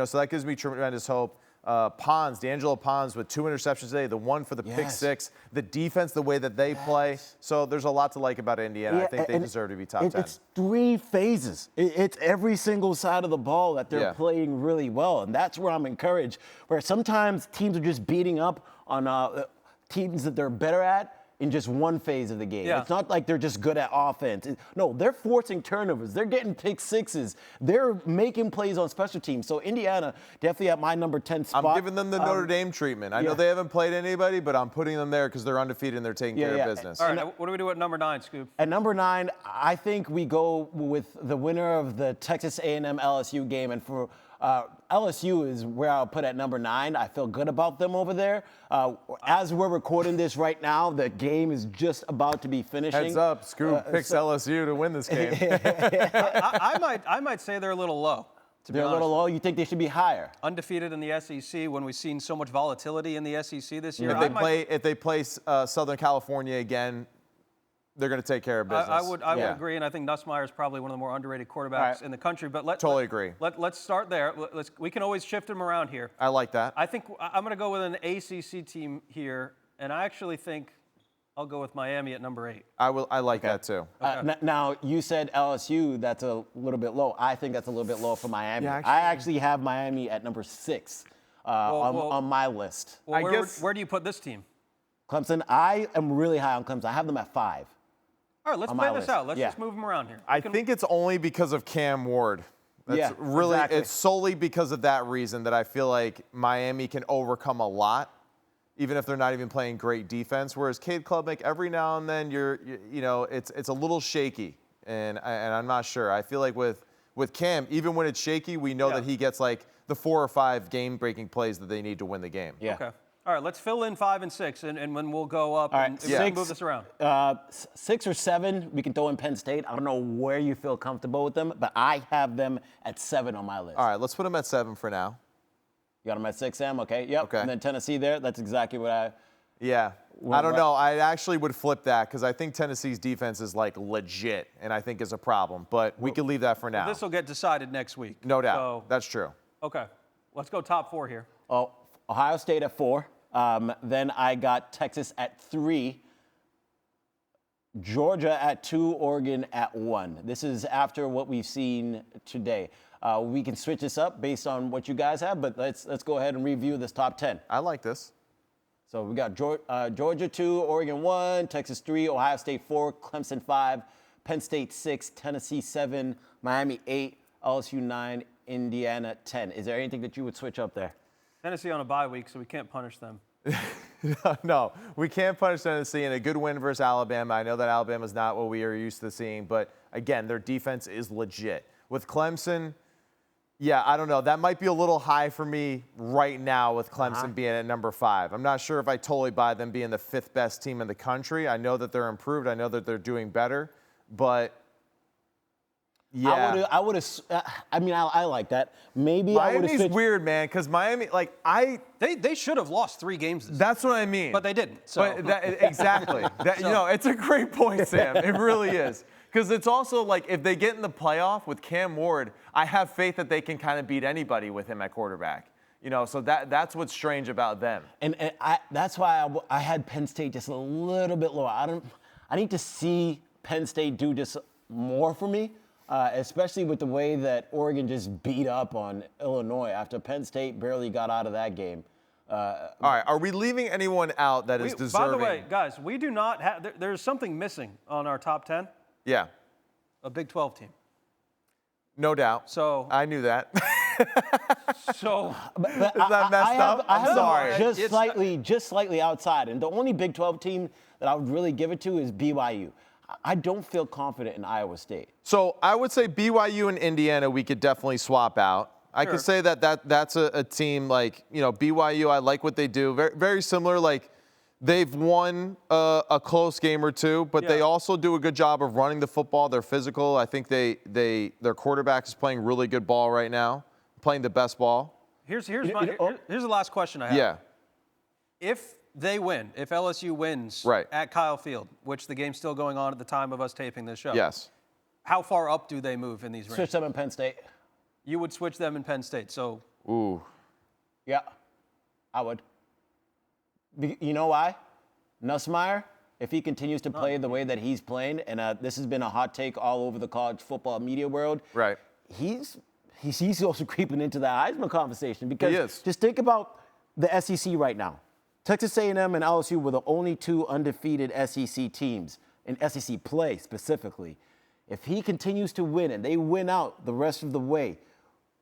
So that gives me tremendous hope. D'Angelo Pons with 2 interceptions today, the one for the pick 6, the defense, the way that they play. So there's a lot to like about Indiana. I think they deserve to be top 10. It's 3 phases. It's every single side of the ball that they're playing really well, and that's where I'm encouraged. Where sometimes teams are just beating up on teams that they're better at in just one phase of the game. Yeah. It's not like they're just good at offense. No, they're forcing turnovers. They're getting pick 6s. They're making plays on special teams. So Indiana, definitely at my number 10 spot. I'm giving them the Notre Dame treatment. I know they haven't played anybody, but I'm putting them there because they're undefeated and they're taking care of business. All right, what do we do at number 9, Scoop? At number 9, I think we go with the winner of the Texas A&M LSU game. And for LSU is where I'll put at number 9. I feel good about them over there. As we're recording this right now, the game is just about to be finishing. Heads up, Scoop picks LSU to win this game. I might say they're a little low. They're a little low. You think they should be higher? Undefeated in the SEC when we've seen so much volatility in the SEC this year. If they play Southern California again, they're going to take care of business. I would agree, and I think Nussmeier is probably one of the more underrated quarterbacks in the country. But totally agree. Let's start there. We can always shift them around here. I like that. I think I'm going to go with an ACC team here, and I actually think I'll go with Miami at number 8. I like that too. Now you said LSU. That's a little bit low. I think that's a little bit low for Miami. Yeah, I actually have Miami at number 6 on my list. Well, where do you put this team? Clemson. I am really high on Clemson. I have them at 5. All right, let's play this out. Let's just move them around here. I think it's only because of Cam Ward. It's solely because of that reason that I feel like Miami can overcome a lot, even if they're not even playing great defense. Whereas Cade Klubnik, every now and then it's a little shaky, and I'm not sure. I feel like with Cam, even when it's shaky, we know that he gets like the 4 or 5 game-breaking plays that they need to win the game. Yeah. Okay. All right, let's fill in 5 and 6, and when we'll go up and move this around. 6 or 7, we can throw in Penn State. I don't know where you feel comfortable with them, but I have them at 7 on my list. All right, let's put them at 7 for now. You got them at 6, Sam? Okay, yep. Okay. And then Tennessee there, that's exactly what I... Yeah. I don't know. I actually would flip that because I think Tennessee's defense is like legit, and I think is a problem. But we can leave that for now. This will get decided next week. No doubt. That's true. Okay. Let's go top 4 here. Oh, Ohio State at 4. Then I got Texas at 3, Georgia at 2, Oregon at 1. This is after what we've seen today. We can switch this up based on what you guys have, but let's go ahead and review this top 10. I like this. So we got Georgia 2, Oregon 1, Texas 3, Ohio State 4, Clemson 5, Penn State 6, Tennessee 7, Miami 8, LSU 9, Indiana 10. Is there anything that you would switch up there? Tennessee on a bye week, so we can't punish them. No, we can't punish Tennessee in a good win versus Alabama. I know that Alabama's not what we are used to seeing, but again, their defense is legit. With Clemson, I don't know. That might be a little high for me right now with Clemson being at number 5. I'm not sure if I totally buy them being the 5th best team in the country. I know that they're improved. I know that they're doing better, but Yeah. I would have. I mean, I like that. Maybe I would have. Miami's weird, man, because Miami, They should have lost 3 games this That's what I mean. but they didn't. So. Exactly. It's a great point, Sam. It really is. Because it's also like if they get in the playoff with Cam Ward, I have faith that they can kind of beat anybody with him at quarterback. So that's what's strange about them. And that's why I had Penn State just a little bit lower. I need to see Penn State do just more for me. Especially with the way that Oregon just beat up on Illinois after Penn State barely got out of that game. All right, are we leaving anyone out that is deserving? By the way, guys, we do not have – there's something missing on our top 10. Yeah. A Big 12 team. No doubt. So I knew that. So is that messed up? I'm sorry. Just slightly outside. And the only Big 12 team that I would really give it to is BYU. I don't feel confident in Iowa State. So I would say BYU and Indiana we could definitely swap out. I could say that's a team like, BYU, I like what they do. Very, very similar. Like they've won a close game or two, but they also do a good job of running the football. They're physical. I think their quarterback is playing really good ball right now, playing the best ball. Here's the last question I have. Yeah. If they win, if LSU wins at Kyle Field, which the game's still going on at the time of us taping this show. Yes. How far up do they move in these rankings? Switch them in Penn State. You would switch them in Penn State. So. Ooh. Yeah, I would. You know why? Nussmeier, if he continues to play the way that he's playing, and this has been a hot take all over the college football media world. Right. He's also creeping into the Heisman conversation because he is. Just think about the SEC right now. Texas A&M and LSU were the only 2 undefeated SEC teams in SEC play specifically. If he continues to win and they win out the rest of the way,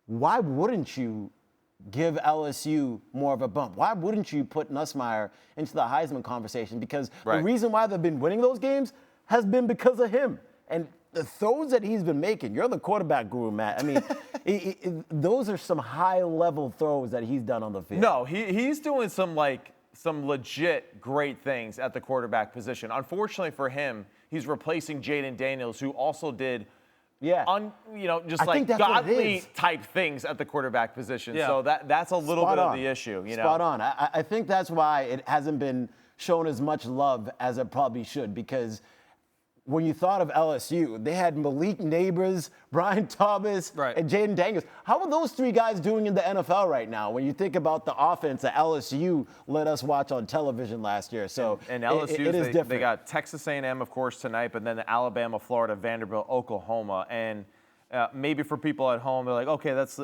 why wouldn't you give LSU more of a bump? Why wouldn't you put Nussmeier into the Heisman conversation? Because the reason why they've been winning those games has been because of him. And the throws that he's been making, you're the quarterback guru, Matt. I mean, those are some high-level throws that he's done on the field. No, he's doing some legit great things at the quarterback position. Unfortunately for him, he's replacing Jaden Daniels, who also did godly type things at the quarterback position. Yeah. So that's a little bit of the issue. Spot on. I think that's why it hasn't been shown as much love as it probably should, because when you thought of LSU, they had Malik Neighbors, Brian Thomas, and Jaden Daniels. How are those 3 guys doing in the NFL right now when you think about the offense that LSU let us watch on television last year? So and LSU, it is different. They got Texas A&M, of course, tonight, but then Alabama, Florida, Vanderbilt, Oklahoma. And maybe for people at home, they're like, okay, that's,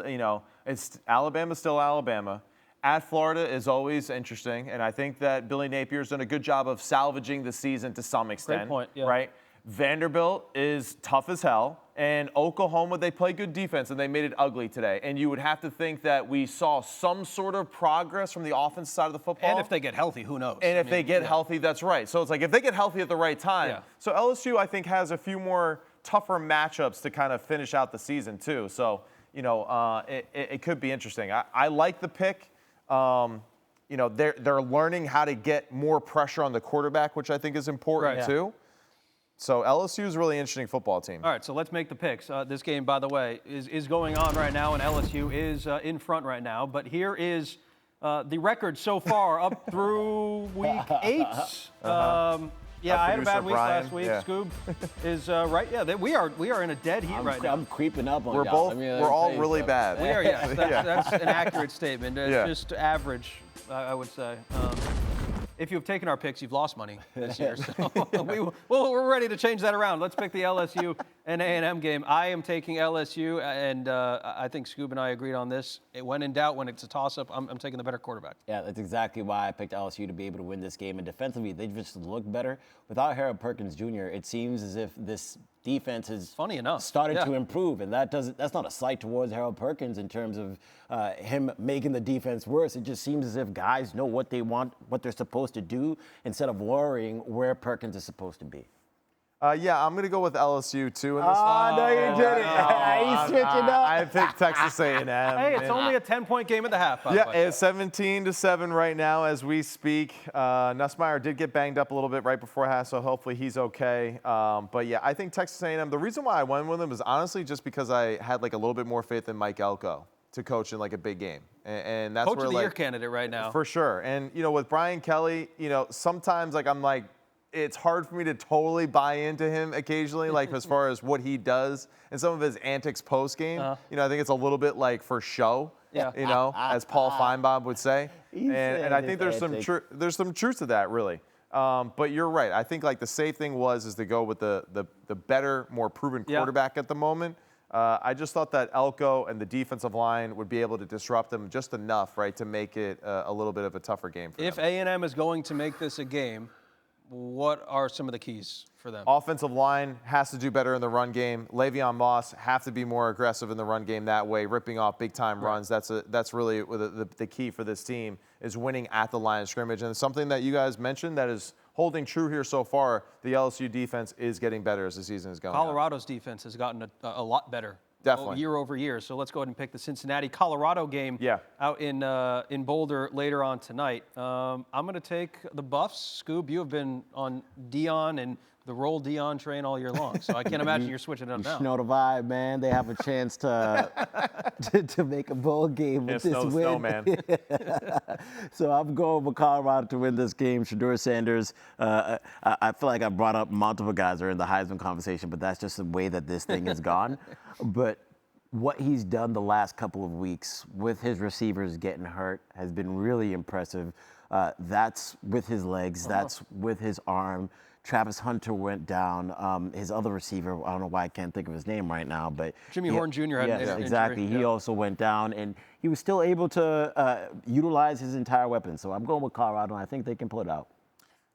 it's Alabama's still Alabama. At Florida is always interesting, and I think that Billy Napier's done a good job of salvaging the season to some extent. Great point, right? Vanderbilt is tough as hell, and Oklahoma, they play good defense, and they made it ugly today. And you would have to think that we saw some sort of progress from the offensive side of the football. And if they get healthy, who knows? And if they get healthy, that's right. So it's like if they get healthy at the right time. Yeah. So LSU, I think, has a few more tougher matchups to kind of finish out the season, too. So, it could be interesting. I like the pick. They're learning how to get more pressure on the quarterback, which I think is important, too. So LSU is a really interesting football team. All right, so let's make the picks. This game, by the way, is going on right now, and LSU is in front right now. But here is the record so far up through week 8. I had a bad week last week. Scoob is right. Yeah, we are in a dead heat right now. I'm creeping up on we're y'all. both. We're all really bad. We are. Yes, that's an accurate statement. It's just average, I would say. If you've taken our picks, you've lost money this year. So we're ready to change that around. Let's pick the LSU and A&M game. I am taking LSU, and I think Scoob and I agreed on this. When in doubt, when it's a toss-up, I'm taking the better quarterback. Yeah, that's exactly why I picked LSU to be able to win this game. And defensively, they just look better. Without Harold Perkins Jr., it seems as if this defense has started to improve, and that's not a slight towards Harold Perkins in terms of him making the defense worse. It just seems as if guys know what they want, what they're supposed to do, instead of worrying where Perkins is supposed to be. Yeah, I'm going to go with LSU, too, in this one. Oh, no, you didn't. He's switching up. I picked Texas A&M. Hey, it's only a 10-point game at the half, by the way. It's 17-7 right now as we speak. Nussmeier did get banged up a little bit right before half, so hopefully he's okay. But, yeah, I think Texas A&M, the reason why I went with him is honestly just because I had, like, a little bit more faith in Mike Elko to coach in, like, a big game. And that's Coach where, of the like, Year candidate right now. For sure. And, you know, with Brian Kelly, you know, sometimes, like, I'm like, it's hard for me to totally buy into him occasionally, like as far as what he does and some of his antics post game. You know, I think it's a little bit like for show. Yeah. You know, as Paul Feinbaum would say. And I think there's some truth to that, really. But you're right. I think like the safe thing is to go with the better, more proven quarterback at the moment. I just thought that Elko and the defensive line would be able to disrupt them just enough, right, to make it a little bit of a tougher game for them. If A&M is going to make this a game, what are some of the keys for them? Offensive line has to do better in the run game. Le'Veon Moss have to be more aggressive in the run game that way, ripping off big-time runs. That's really the key for this team is winning at the line of scrimmage. And something that you guys mentioned that is holding true here so far, the LSU defense is getting better as the season is going on. Colorado's defense has gotten a lot better. Definitely. Year over year. So let's go ahead and pick the Cincinnati-Colorado game out in Boulder later on tonight. I'm going to take the Buffs. Scoob, you have been on Dion and the Roll Dion train all year long, so I can't imagine you're switching it up now. You know the vibe, man. They have a chance to make a bowl game with this win. Snow, man. So I'm going with Colorado to win this game. Shedeur Sanders. I feel like I brought up multiple guys that are in the Heisman conversation, but that's just the way that this thing has gone. But what he's done the last couple of weeks with his receivers getting hurt has been really impressive. That's with his legs. That's with his arm. Travis Hunter went down. His other receiver, I don't know why I can't think of his name right now, but Jimmy Horn Jr. had an injury. Exactly. He also went down, and he was still able to utilize his entire weapon. So I'm going with Colorado, and I think they can pull it out.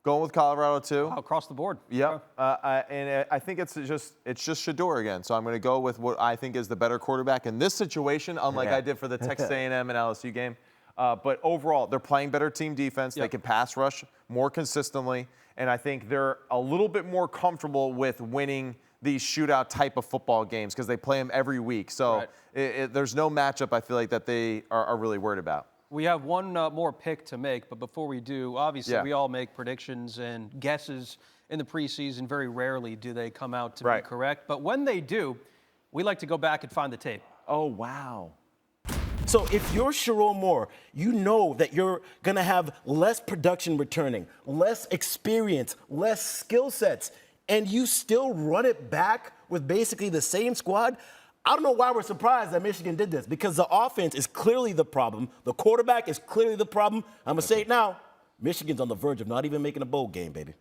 Going with Colorado too. Across the board. Yep. And I think it's just Shedeur again. So I'm going to go with what I think is the better quarterback in this situation, unlike I did for the Texas A&M and LSU game. But overall, they're playing better team defense. They can pass rush more consistently. And I think they're a little bit more comfortable with winning these shootout type of football games because they play them every week. So there's no matchup I feel like that they are really worried about. We have one more pick to make, but before we do, obviously we all make predictions and guesses in the preseason. Very rarely do they come out to be correct. But when they do, we like to go back and find the tape. Oh, wow. So if you're Sherrone Moore, you know that you're going to have less production returning, less experience, less skill sets, and you still run it back with basically the same squad. I don't know why we're surprised that Michigan did this, because the offense is clearly the problem. The quarterback is clearly the problem. I'm going to say it now. Michigan's on the verge of not even making a bowl game, baby.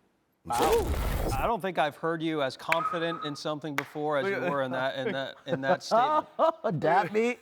I don't think I've heard you as confident in something before as you were in that statement. Dap me.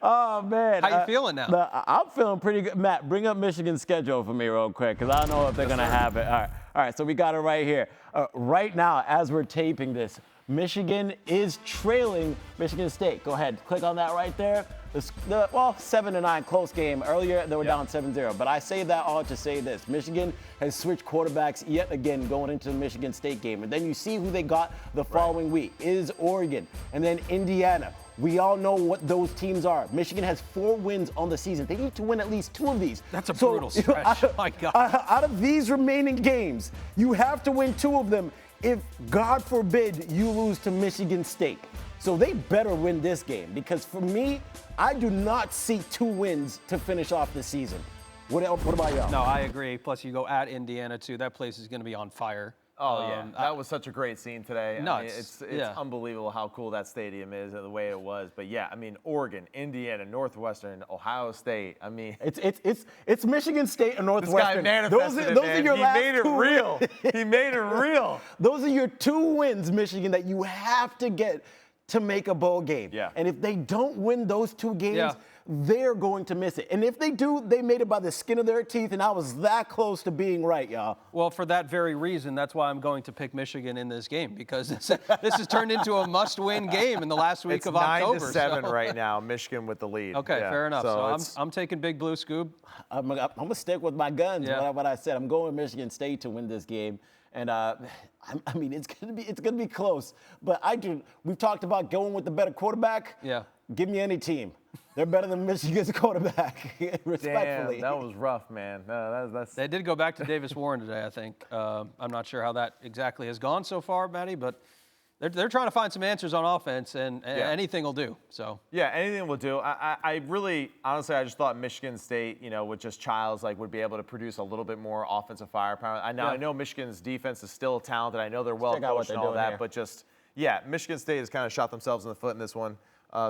Oh, man. How you feeling now? I'm feeling pretty good. Matt, bring up Michigan's schedule for me real quick, because I don't know if they're going to have it. All right, so we got it right here. Right now, as we're taping this, Michigan is trailing Michigan State. Go ahead, click on that right there. 7-9 close game. Earlier, they were down 7-0. But I say that all to say this. Michigan has switched quarterbacks yet again going into the Michigan State game. And then you see who they got the following week. It is Oregon and then Indiana. We all know what those teams are. Michigan has 4 wins on the season. They need to win at least 2 of these. That's a brutal stretch. My God. Out of these remaining games, you have to win 2 of them if, God forbid, you lose to Michigan State. So they better win this game, because for me, I do not see 2 wins to finish off the season. What about y'all? No, I agree. Plus, you go at Indiana, too. That place is going to be on fire. Oh, yeah. That was such a great scene today. No, I mean, it's unbelievable how cool that stadium is and the way it was. But, yeah, I mean, Oregon, Indiana, Northwestern, Ohio State. I mean. It's Michigan State and Northwestern. This guy manifested those are your last 2. He made it real. He made it real. Those are your 2 wins, Michigan, that you have to get to make a bowl game. Yeah. And if they don't win those 2 games, they're going to miss it. And if they do, they made it by the skin of their teeth, and I was that close to being right, y'all. Well, for that very reason, that's why I'm going to pick Michigan in this game, because this has turned into a must-win game in the last week of October. It's 9-7 right now, Michigan with the lead. Okay, fair enough. So I'm taking Big Blue, Scoob. I'm going to stick with my guns, what I said. I'm going Michigan State to win this game. And I mean, it's gonna be close. But we've talked about going with the better quarterback. Yeah. Give me any team. They're better than Michigan's quarterback, respectfully. Damn, that was rough, man. That's... They did go back to Davis Warren today, I think. I'm not sure how that exactly has gone so far, Matty, but they're trying to find some answers on offense, and anything will do. So yeah, anything will do. I really, honestly, I just thought Michigan State, with just Childs, would be able to produce a little bit more offensive firepower. I know Michigan's defense is still talented. I know they're well coached and all that, but Michigan State has kind of shot themselves in the foot in this one.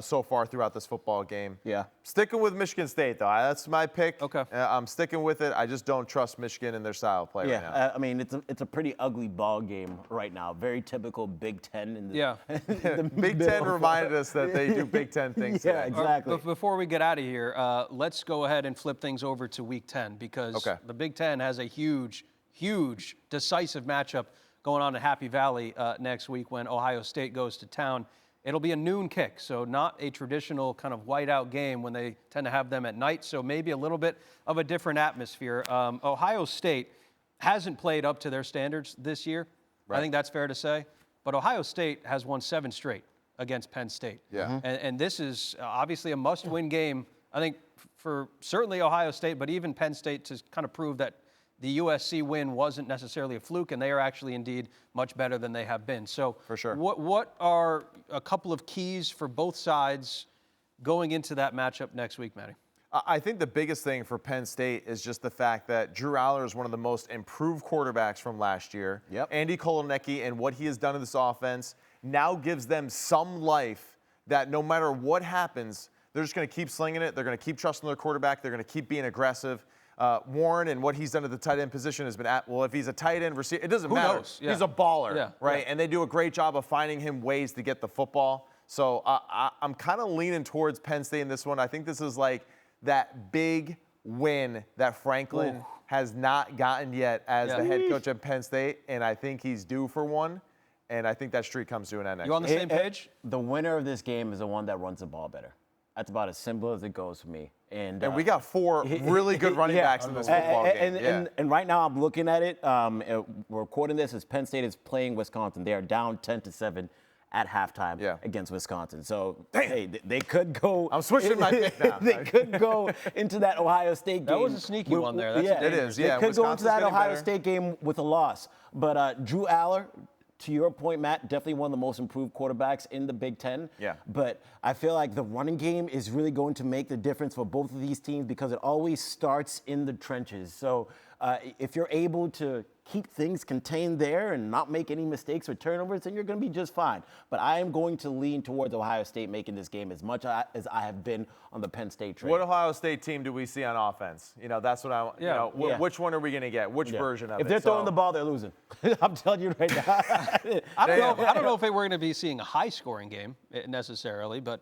So far throughout this football game. Yeah. Sticking with Michigan State, though. That's my pick. Okay. I'm sticking with it. I just don't trust Michigan and their style of play right now. I mean, it's a pretty ugly ball game right now. Very typical Big Ten. The Big Ten reminded us that they do Big Ten things. Yeah, exactly. But before we get out of here, let's go ahead and flip things over to Week 10, because the Big Ten has a huge, decisive matchup going on in Happy Valley next week when Ohio State goes to town. It'll be a noon kick, so not a traditional kind of whiteout game when they tend to have them at night, so maybe a little bit of a different atmosphere. Ohio State hasn't played up to their standards this year. Right. I think that's fair to say. But Ohio State has won 7 straight against Penn State. Yeah. And this is obviously a must-win game, I think, for certainly Ohio State, but even Penn State, to kind of prove that the USC win wasn't necessarily a fluke, and they are actually indeed much better than they have been. So for sure. What are a couple of keys for both sides going into that matchup next week, Matty? I think the biggest thing for Penn State is just the fact that Drew Aller is one of the most improved quarterbacks from last year. Yep. Andy Kotelnicki and what he has done in this offense now gives them some life that no matter what happens, they're just going to keep slinging it. They're going to keep trusting their quarterback. They're going to keep being aggressive. Warren and what he's done at the tight end position has been if he's a tight end receiver, it doesn't matter. Knows? Yeah. He's a baller, right? Yeah. And they do a great job of finding him ways to get the football. So I'm kind of leaning towards Penn State in this one. I think this is that big win that Franklin has not gotten yet as the head coach at Penn State, and I think he's due for one. And I think that streak comes to an end next You on the same page? The winner of this game is the one that runs the ball better. That's about as simple as it goes for me. And we got 4 really good running backs in this football game. And right now I'm looking at it. We're recording this as Penn State is playing Wisconsin. They are down 10-7 at halftime against Wisconsin. So, hey, they could go. I'm switching my pick now. They could go into that Ohio State game. That was a sneaky one there. It is. They could go into that Ohio State game with a loss. But Drew Aller, to your point, Matt, definitely one of the most improved quarterbacks in the Big Ten. Yeah. But I feel like the running game is really going to make the difference for both of these teams because it always starts in the trenches. So if you're able to keep things contained there and not make any mistakes or turnovers, then you're going to be just fine. But I am going to lean towards Ohio State making this game as much as I have been on the Penn State train. What Ohio State team do we see on offense? That's what I want. Which one are we going to get? Which version of it? If they're throwing the ball, they're losing. I'm telling you right now. I don't know if we're going to be seeing a high-scoring game necessarily, but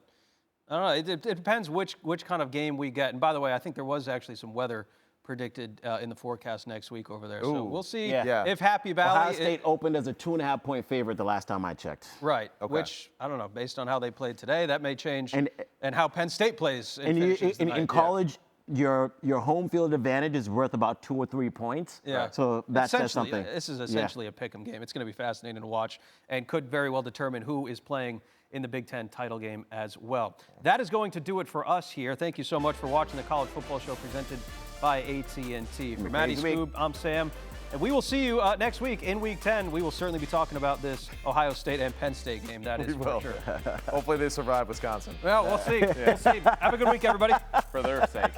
I don't know. It depends which kind of game we get. And by the way, I think there was actually some weather predicted in the forecast next week over there. So we'll see if Happy Valley. Ohio State opened as a 2.5-point favorite the last time I checked. Right. Okay. Which, I don't know, based on how they played today, that may change. And how Penn State plays in college, your home field advantage is worth about 2 or 3 points. Yeah. So that's something. This is essentially a pick'em game. It's going to be fascinating to watch and could very well determine who is playing in the Big Ten title game as well. That is going to do it for us here. Thank you so much for watching the College Football Show presented by AT&T. For Matty, Scoob, I'm Sam. And we will see you next week in Week 10. We will certainly be talking about this Ohio State and Penn State game. That is for sure. Hopefully they survive Wisconsin. Well, we'll see. We'll see. Have a good week, everybody. For their sake.